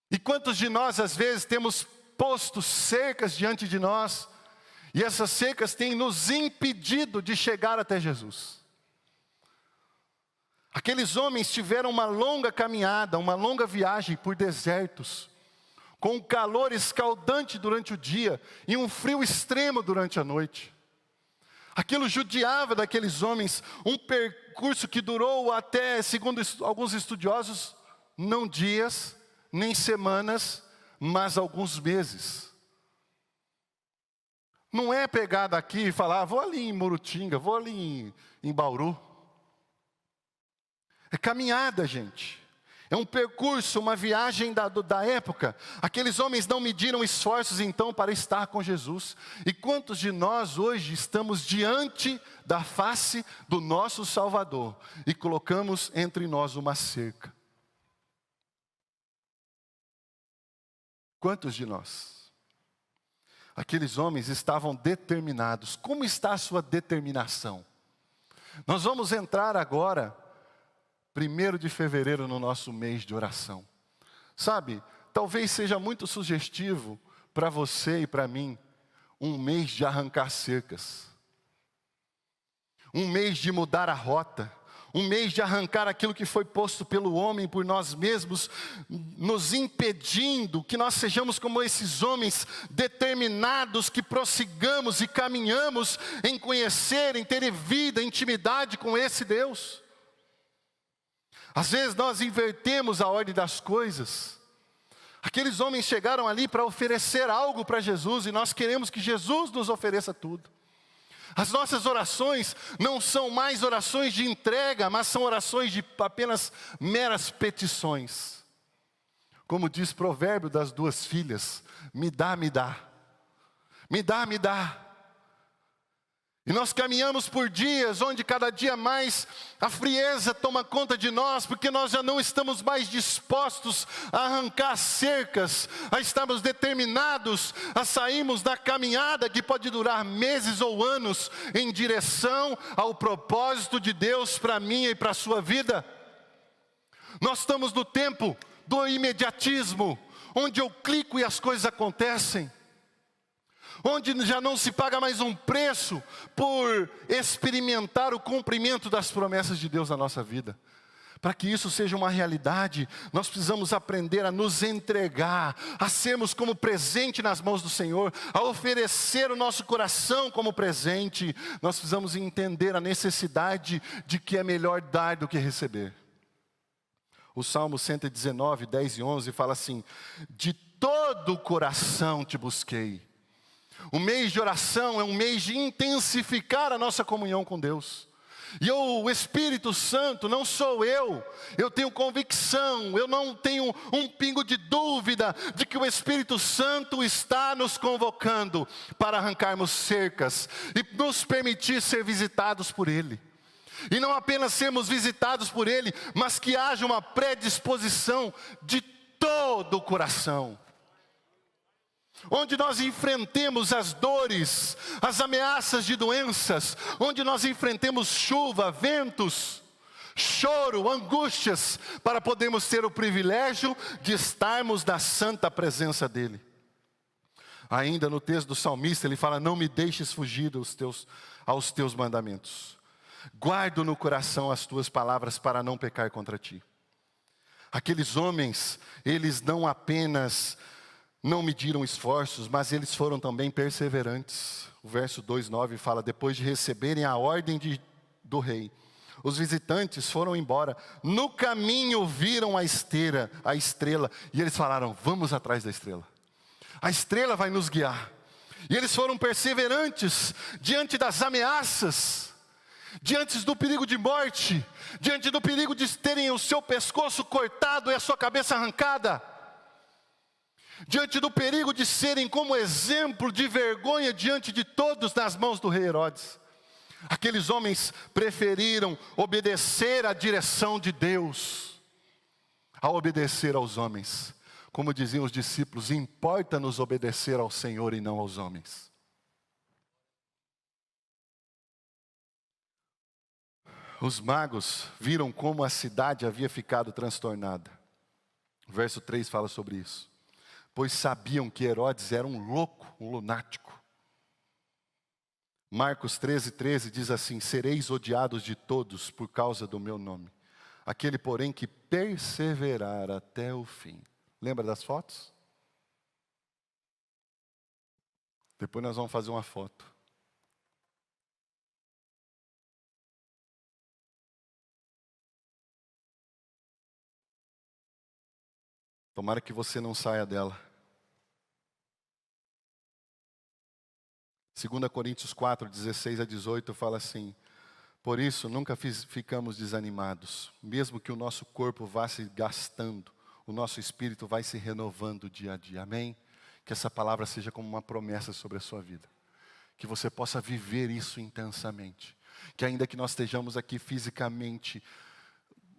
E quantos de nós, às vezes, temos posto cercas diante de nós, e essas cercas têm nos impedido de chegar até Jesus. Aqueles homens tiveram uma longa caminhada, uma longa viagem por desertos, com um calor escaldante durante o dia e um frio extremo durante a noite. Aquilo judiava daqueles homens, um percurso que durou até, segundo alguns estudiosos, não dias, nem semanas, mas alguns meses. Não é pegar daqui e falar, vou ali em Murutinga, vou ali em Bauru. É caminhada, gente. É um percurso, uma viagem da época. Aqueles homens não mediram esforços então para estar com Jesus. E quantos de nós hoje estamos diante da face do nosso Salvador e colocamos entre nós uma cerca? Quantos de nós? Aqueles homens estavam determinados. Como está a sua determinação? Nós vamos entrar agora, 1º de fevereiro, no nosso mês de oração. Sabe, talvez seja muito sugestivo para você e para mim, um mês de arrancar cercas. Um mês de mudar a rota. Um mês de arrancar aquilo que foi posto pelo homem por nós mesmos, nos impedindo que nós sejamos como esses homens determinados, que prossigamos e caminhamos em conhecer, em ter vida, intimidade com esse Deus. Às vezes nós invertemos a ordem das coisas. Aqueles homens chegaram ali para oferecer algo para Jesus e nós queremos que Jesus nos ofereça tudo. As nossas orações não são mais orações de entrega, mas são orações de apenas meras petições. Como diz o provérbio das 2 filhas, me dá, me dá. Me dá, me dá. E nós caminhamos por dias onde cada dia mais a frieza toma conta de nós, porque nós já não estamos mais dispostos a arrancar cercas, a estarmos determinados a sairmos da caminhada que pode durar meses ou anos em direção ao propósito de Deus para mim e para a sua vida. Nós estamos no tempo do imediatismo, onde eu clico e as coisas acontecem. Onde já não se paga mais um preço por experimentar o cumprimento das promessas de Deus na nossa vida. Para que isso seja uma realidade, nós precisamos aprender a nos entregar, a sermos como presente nas mãos do Senhor, a oferecer o nosso coração como presente. Nós precisamos entender a necessidade de que é melhor dar do que receber. O Salmo 119, 10 e 11 fala assim: de todo o coração te busquei. O mês de oração é um mês de intensificar a nossa comunhão com Deus. E o Espírito Santo, não sou eu tenho convicção, eu não tenho um pingo de dúvida de que o Espírito Santo está nos convocando para arrancarmos cercas e nos permitir ser visitados por Ele. E não apenas sermos visitados por Ele, mas que haja uma predisposição de todo o coração. Onde nós enfrentemos as dores, as ameaças de doenças, onde nós enfrentemos chuva, ventos, choro, angústias, para podermos ter o privilégio de estarmos na santa presença dEle. Ainda no texto do salmista ele fala: não me deixes fugir aos teus mandamentos. Guardo no coração as tuas palavras para não pecar contra ti. Aqueles homens, eles não apenas não mediram esforços, mas eles foram também perseverantes. O verso 2:9 fala: depois de receberem a ordem do rei, os visitantes foram embora. No caminho viram a estrela, e eles falaram: vamos atrás da estrela. A estrela vai nos guiar. E eles foram perseverantes diante das ameaças, diante do perigo de morte, diante do perigo de terem o seu pescoço cortado e a sua cabeça arrancada, diante do perigo de serem como exemplo de vergonha diante de todos nas mãos do rei Herodes. Aqueles homens preferiram obedecer à direção de Deus, ao obedecer aos homens. Como diziam os discípulos, importa-nos obedecer ao Senhor e não aos homens. Os magos viram como a cidade havia ficado transtornada. O verso 3 fala sobre isso. Pois sabiam que Herodes era um louco, um lunático. Marcos 13:13 diz assim: sereis odiados de todos por causa do meu nome. Aquele, porém, que perseverar até o fim. Lembra das fotos? Depois nós vamos fazer uma foto. Tomara que você não saia dela. 2 Coríntios 4:16-18 fala assim: por isso nunca ficamos desanimados, mesmo que o nosso corpo vá se gastando, o nosso espírito vai se renovando dia a dia. Amém? Que essa palavra seja como uma promessa sobre a sua vida. Que você possa viver isso intensamente. Que ainda que nós estejamos aqui fisicamente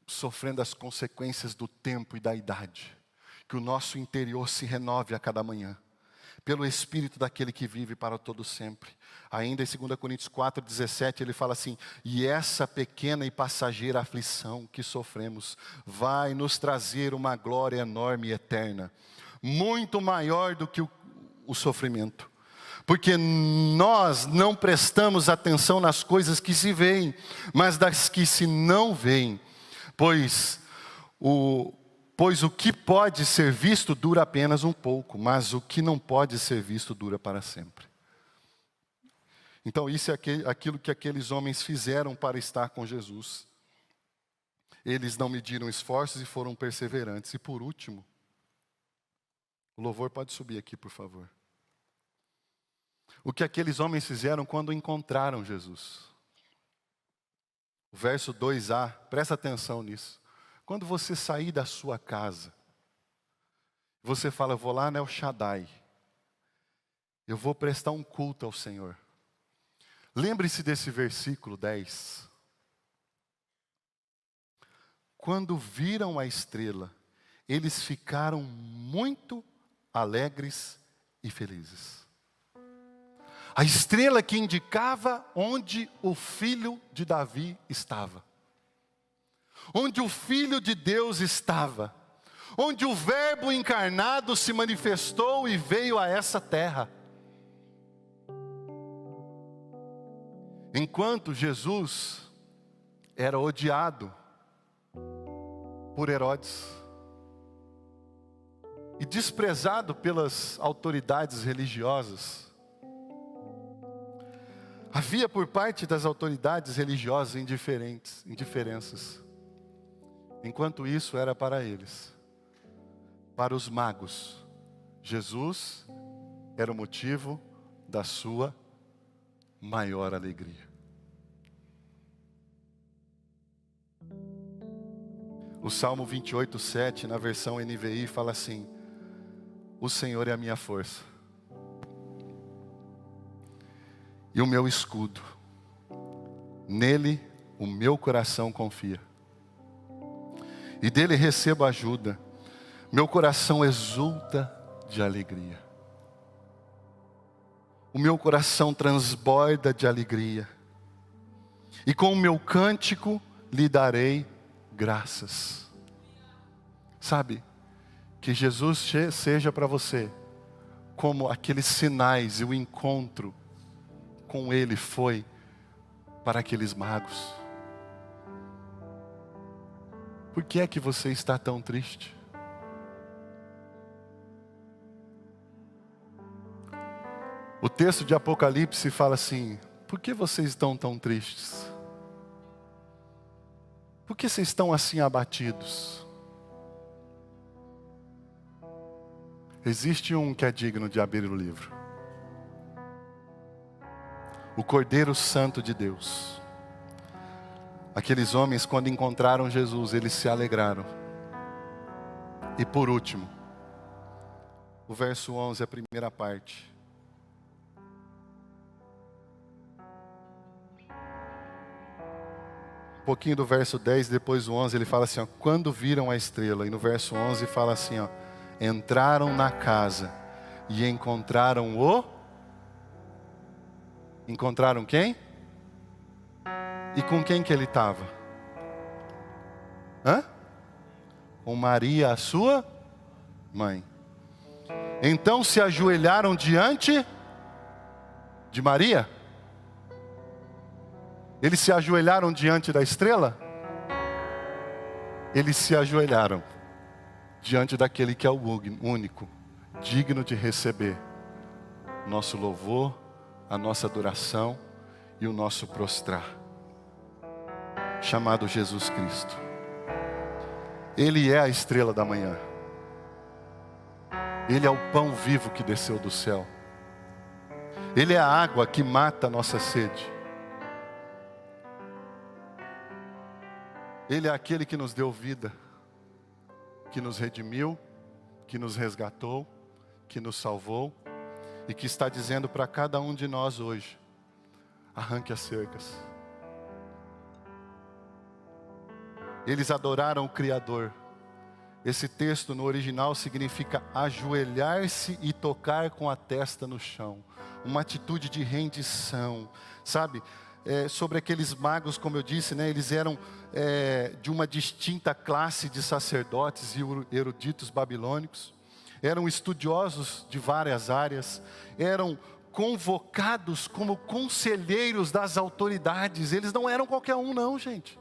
sofrendo as consequências do tempo e da idade, que o nosso interior se renove a cada manhã, pelo Espírito daquele que vive para todo sempre. Ainda em 2 Coríntios 4:17 ele fala assim: e essa pequena e passageira aflição que sofremos vai nos trazer uma glória enorme e eterna, muito maior do que o sofrimento. Porque nós não prestamos atenção nas coisas que se veem, mas das que se não veem. Pois o que pode ser visto dura apenas um pouco, mas o que não pode ser visto dura para sempre. Então isso é aquilo que aqueles homens fizeram para estar com Jesus. Eles não mediram esforços e foram perseverantes. E por último, o louvor pode subir aqui, por favor. O que aqueles homens fizeram quando encontraram Jesus. O verso 2a, presta atenção nisso. Quando você sair da sua casa, você fala: eu vou lá no El Shaddai, eu vou prestar um culto ao Senhor. Lembre-se desse versículo 10. Quando viram a estrela, eles ficaram muito alegres e felizes. A estrela que indicava onde o filho de Davi estava. Onde o Filho de Deus estava. Onde o Verbo encarnado se manifestou e veio a essa terra. Enquanto Jesus era odiado por Herodes e desprezado pelas autoridades religiosas, havia por parte das autoridades religiosas indiferenças. Enquanto isso era para eles, para os magos, Jesus era o motivo da sua maior alegria. O Salmo 28:7, na versão NVI, fala assim: o Senhor é a minha força e o meu escudo, nele o meu coração confia, e dele recebo ajuda, meu coração exulta de alegria. O meu coração transborda de alegria, e com o meu cântico lhe darei graças. Sabe, que Jesus seja para você como aqueles sinais e o encontro com Ele foi para aqueles magos. Por que é que você está tão triste? O texto de Apocalipse fala assim: por que vocês estão tão tristes? Por que vocês estão assim abatidos? Existe um que é digno de abrir o livro. O Cordeiro Santo de Deus. Aqueles homens, quando encontraram Jesus, eles se alegraram. E por último, o verso 11, a primeira parte. Um pouquinho do verso 10, depois o 11, ele fala assim, ó, quando viram a estrela. E no verso 11 fala assim, ó, entraram na casa e encontraram o... Encontraram quem? E com quem que ele estava? Com Maria, a sua mãe. Então se ajoelharam diante de Maria? Eles se ajoelharam diante da estrela? Eles se ajoelharam diante daquele que é o único, digno de receber nosso louvor, a nossa adoração e o nosso prostrar, chamado Jesus Cristo. Ele é a estrela da manhã. Ele é o pão vivo que desceu do céu. Ele é a água que mata a nossa sede. Ele é aquele que nos deu vida, que nos redimiu, que nos resgatou, que nos salvou e que está dizendo para cada um de nós hoje, arranque as cercas. Eles adoraram o Criador. Esse texto no original significa ajoelhar-se e tocar com a testa no chão. Uma atitude de rendição, sabe? Sobre aqueles magos, como eu disse, né? Eles eram de uma distinta classe de sacerdotes e eruditos babilônicos. Eram estudiosos de várias áreas. Eram convocados como conselheiros das autoridades. Eles não eram qualquer um não, gente.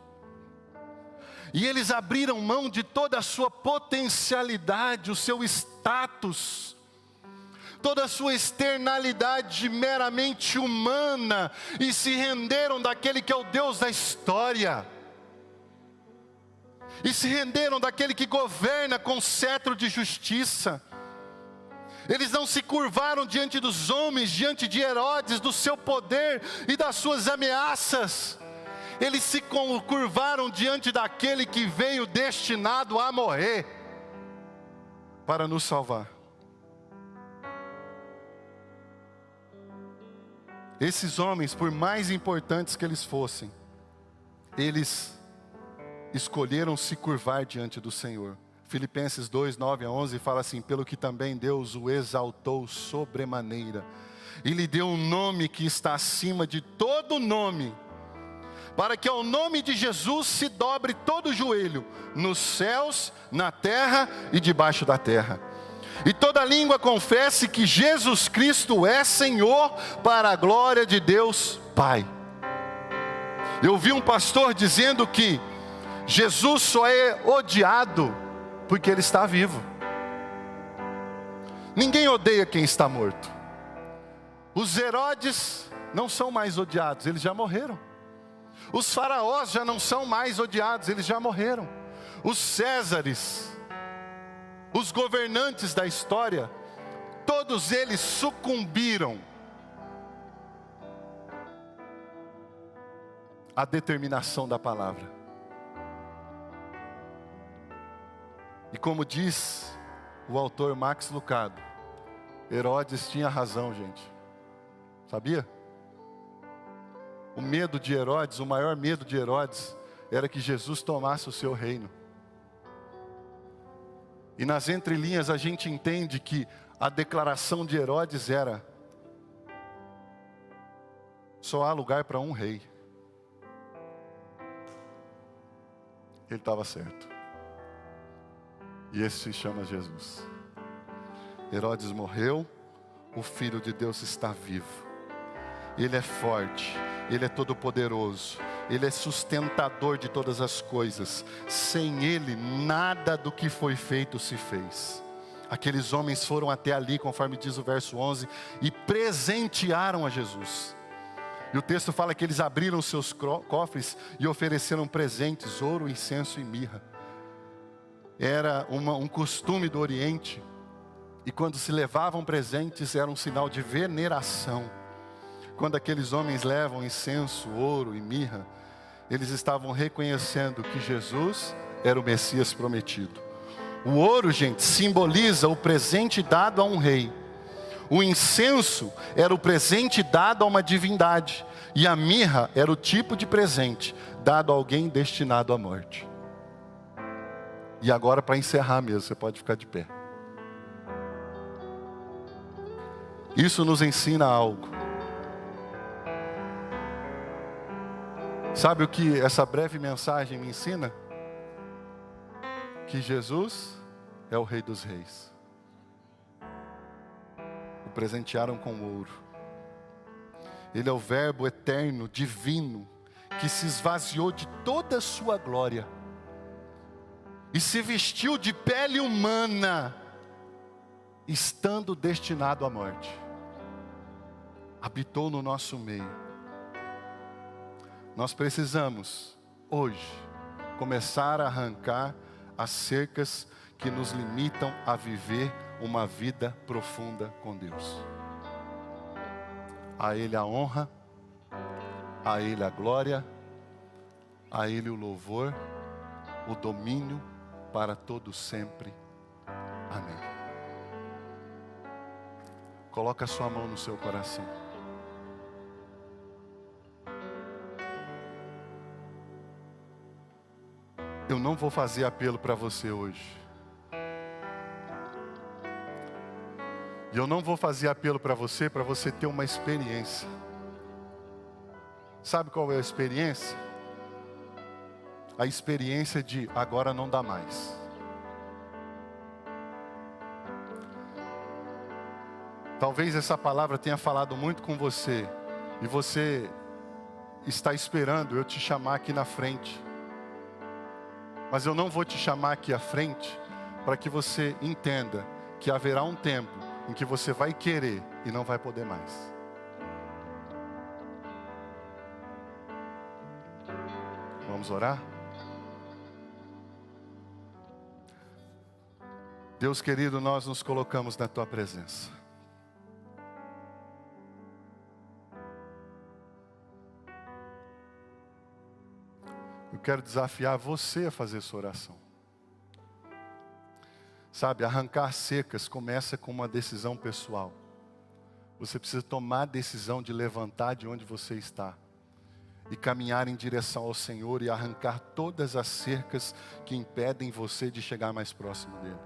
E eles abriram mão de toda a sua potencialidade, o seu status, toda a sua externalidade meramente humana, e se renderam daquele que é o Deus da história. E se renderam daquele que governa com cetro de justiça. Eles não se curvaram diante dos homens, diante de Herodes, do seu poder e das suas ameaças. Eles se curvaram diante daquele que veio destinado a morrer para nos salvar. Esses homens, por mais importantes que eles fossem, eles escolheram se curvar diante do Senhor. Filipenses 2, 9 a 11 fala assim, pelo que também Deus o exaltou sobremaneira, e lhe deu um nome que está acima de todo nome, para que ao nome de Jesus se dobre todo o joelho, nos céus, na terra e debaixo da terra. E toda língua confesse que Jesus Cristo é Senhor, para a glória de Deus Pai. Eu vi um pastor dizendo que Jesus só é odiado porque Ele está vivo. Ninguém odeia quem está morto. Os Herodes não são mais odiados, eles já morreram. Os faraós já não são mais odiados, eles já morreram. Os Césares, os governantes da história, todos eles sucumbiram à determinação da palavra. E como diz o autor Max Lucado, Herodes tinha razão, gente. Sabia? O medo de Herodes, o maior medo de Herodes, era que Jesus tomasse o seu reino. E nas entrelinhas a gente entende que a declaração de Herodes era: só há lugar para um rei. Ele estava certo. E esse se chama Jesus. Herodes morreu, o Filho de Deus está vivo. Ele é forte, Ele é todo poderoso, Ele é sustentador de todas as coisas. Sem Ele, nada do que foi feito se fez. Aqueles homens foram até ali, conforme diz o verso 11, e presentearam a Jesus. E o texto fala que eles abriram seus cofres e ofereceram presentes, ouro, incenso e mirra. Era um costume do Oriente E quando se levavam presentes, era um sinal de veneração. Quando aqueles homens levam incenso, ouro e mirra, eles estavam reconhecendo que Jesus era o Messias prometido. O ouro, gente, simboliza o presente dado a um rei. O incenso era o presente dado a uma divindade. E a mirra era o tipo de presente dado a alguém destinado à morte. E agora, para encerrar mesmo, você pode ficar de pé. Isso nos ensina algo. Sabe o que essa breve mensagem me ensina? Que Jesus é o Rei dos Reis. O presentearam com ouro. Ele é o Verbo eterno, divino, que se esvaziou de toda a sua glória e se vestiu de pele humana, estando destinado à morte. Habitou no nosso meio. Nós precisamos, hoje, começar a arrancar as cercas que nos limitam a viver uma vida profunda com Deus. A Ele a honra, a Ele a glória, a Ele o louvor, o domínio para todo sempre. Amém. Coloca a sua mão no seu coração. Eu não vou fazer apelo para você hoje. E eu não vou fazer apelo para você ter uma experiência. Sabe qual é a experiência? A experiência de agora não dá mais. Talvez essa palavra tenha falado muito com você. E você está esperando eu te chamar aqui na frente. Mas eu não vou te chamar aqui à frente para que você entenda que haverá um tempo em que você vai querer e não vai poder mais. Vamos orar? Deus querido, nós nos colocamos na Tua presença. Eu quero desafiar você a fazer sua oração. Sabe, arrancar secas começa com uma decisão pessoal. Você precisa tomar a decisão de levantar de onde você está e caminhar em direção ao Senhor e arrancar todas as cercas que impedem você de chegar mais próximo dele.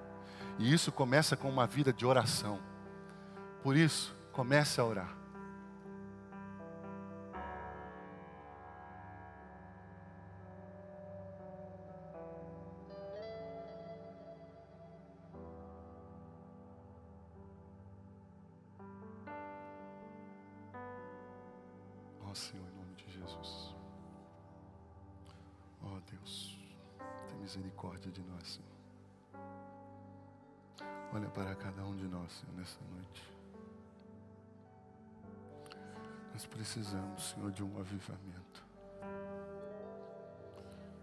E isso começa com uma vida de oração. Por isso, comece a orar. Senhor, em nome de Jesus. Ó Deus, tem misericórdia de nós, Senhor. Olha para cada um de nós, Senhor, nessa noite. Nós precisamos, Senhor, de um avivamento.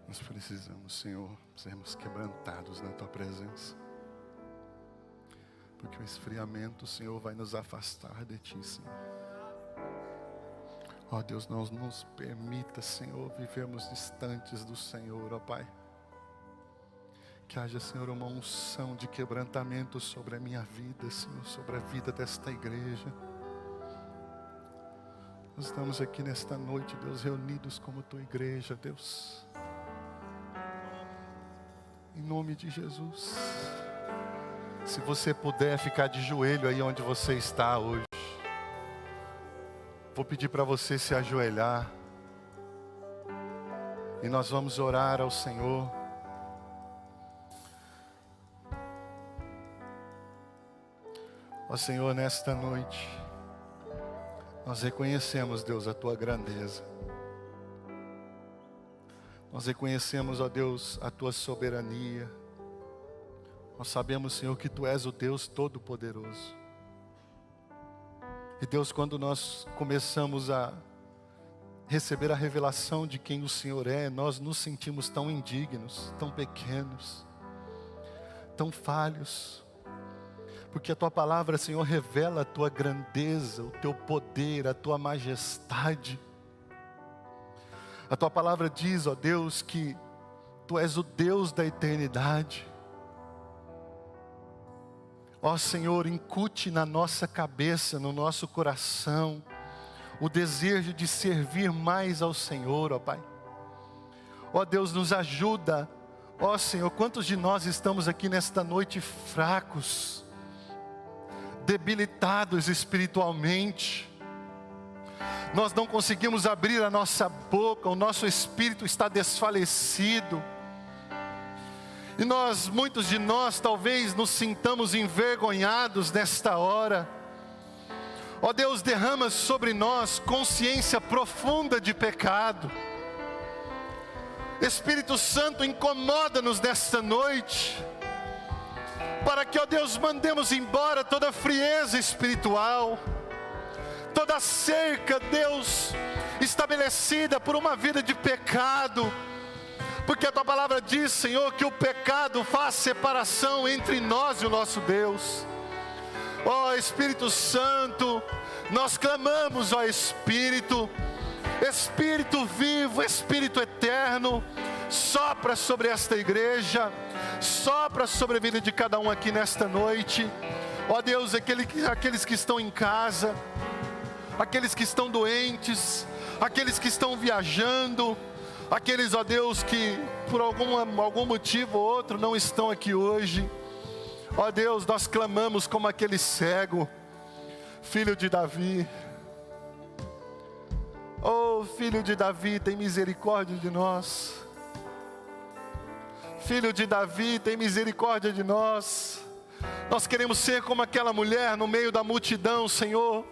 Nós precisamos, Senhor, sermos quebrantados na Tua presença. Porque o esfriamento, Senhor, vai nos afastar de Ti, Senhor. Ó Deus, não nos permita, Senhor, vivermos distantes do Senhor, ó Pai. Que haja, Senhor, uma unção de quebrantamento sobre a minha vida, Senhor, sobre a vida desta igreja. Nós estamos aqui nesta noite, Deus, reunidos como Tua igreja, Deus. Em nome de Jesus. Se você puder ficar de joelho aí onde você está hoje. Vou pedir para você se ajoelhar. E nós vamos orar ao Senhor. Ó Senhor, nesta noite, nós reconhecemos, Deus, a Tua grandeza. Nós reconhecemos, ó Deus, a Tua soberania. Nós sabemos, Senhor, que Tu és o Deus Todo-Poderoso. E Deus, quando nós começamos a receber a revelação de quem o Senhor é, nós nos sentimos tão indignos, tão pequenos, tão falhos. porque a Tua palavra, Senhor, revela a Tua grandeza, o Teu poder, a Tua majestade. A Tua palavra diz, ó Deus, que Tu és o Deus da eternidade. Ó Senhor, incute na nossa cabeça, no nosso coração, o desejo de servir mais ao Senhor, ó Pai. Ó Deus, nos ajuda. Ó Senhor, quantos de nós estamos aqui nesta noite fracos, debilitados espiritualmente. Nós não conseguimos abrir a nossa boca, o nosso espírito está desfalecido. E muitos de nós talvez nos sintamos envergonhados nesta hora. Ó Deus, derrama sobre nós consciência profunda de pecado. Espírito Santo, incomoda-nos nesta noite, para que, ó Deus, mandemos embora toda frieza espiritual, toda cerca, Deus, estabelecida por uma vida de pecado. Porque a Tua palavra diz, Senhor, que o pecado faz separação entre nós e o nosso Deus. Ó Espírito Santo, nós clamamos, ó Espírito vivo, Espírito eterno, sopra sobre esta igreja, sopra sobre a vida de cada um aqui nesta noite. Ó Deus, aqueles que estão em casa, aqueles que estão doentes, aqueles que estão viajando, aqueles, ó Deus, que por algum motivo ou outro não estão aqui hoje. Ó Deus, nós clamamos como aquele cego, filho de Davi. Oh, filho de Davi, tem misericórdia de nós. Filho de Davi, tem misericórdia de nós. Nós queremos ser como aquela mulher no meio da multidão, Senhor,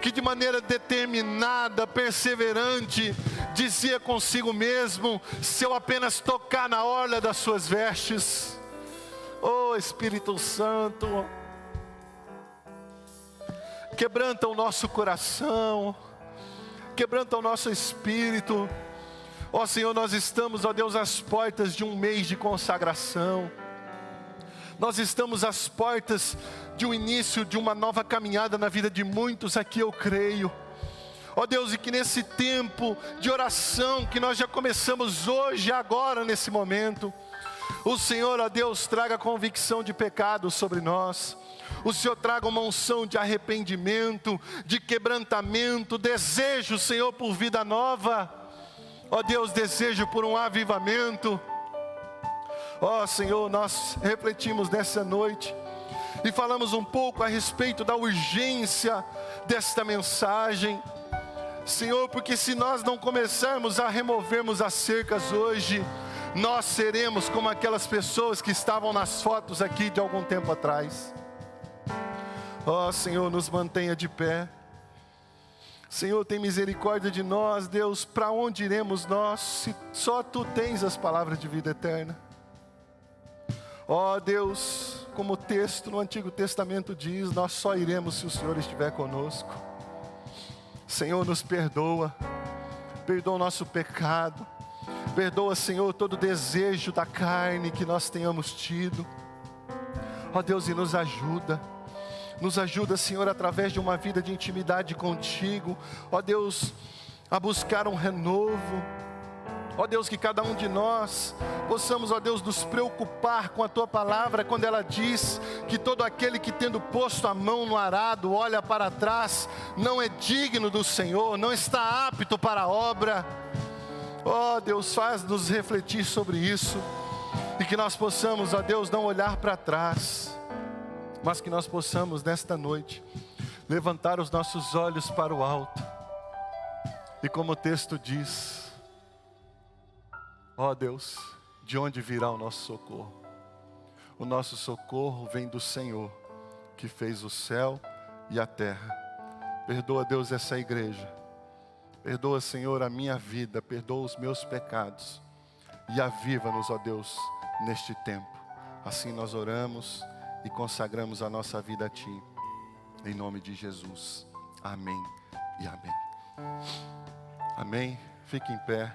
que de maneira determinada, perseverante, dizia consigo mesmo: se eu apenas tocar na orla das suas vestes. Oh Espírito Santo, quebranta o nosso coração, quebranta o nosso espírito. Ó Senhor, nós estamos, ó Deus, às portas de um mês de consagração. Nós estamos às portas de um início de uma nova caminhada na vida de muitos aqui, eu creio. Ó Deus, e que nesse tempo de oração que nós já começamos hoje, agora, nesse momento, o Senhor, ó Deus, traga convicção de pecado sobre nós. O Senhor traga uma unção de arrependimento, de quebrantamento, desejo, Senhor, por vida nova. Ó Deus, desejo por um avivamento. Ó Senhor, nós refletimos nessa noite e falamos um pouco a respeito da urgência desta mensagem. Senhor, porque se nós não começarmos a removermos as cercas hoje, nós seremos como aquelas pessoas que estavam nas fotos aqui de algum tempo atrás. Ó Senhor, nos mantenha de pé. Senhor, tem misericórdia de nós, Deus. Para onde iremos nós, se só Tu tens as palavras de vida eterna? Ó Deus, como o texto no Antigo Testamento diz, nós só iremos se o Senhor estiver conosco. Senhor, nos perdoa, perdoa o nosso pecado, perdoa, Senhor, todo desejo da carne que nós tenhamos tido. Ó Deus, e nos ajuda, Senhor, através de uma vida de intimidade contigo. Ó Deus, a buscar um renovo. Ó Deus, que cada um de nós possamos, ó Deus, nos preocupar com a Tua palavra, quando ela diz que todo aquele que tendo posto a mão no arado, olha para trás, não é digno do Senhor, não está apto para a obra. Ó Deus, faz-nos refletir sobre isso, e que nós possamos, ó Deus, não olhar para trás, mas que nós possamos nesta noite levantar os nossos olhos para o alto, e como o texto diz, ó Deus, de onde virá o nosso socorro? O nosso socorro vem do Senhor, que fez o céu e a terra. Perdoa, Deus, essa igreja. Perdoa, Senhor, a minha vida. Perdoa os meus pecados. E aviva-nos, ó Deus, neste tempo. Assim nós oramos e consagramos a nossa vida a Ti. Em nome de Jesus. Amém e amém. Amém. Fique em pé.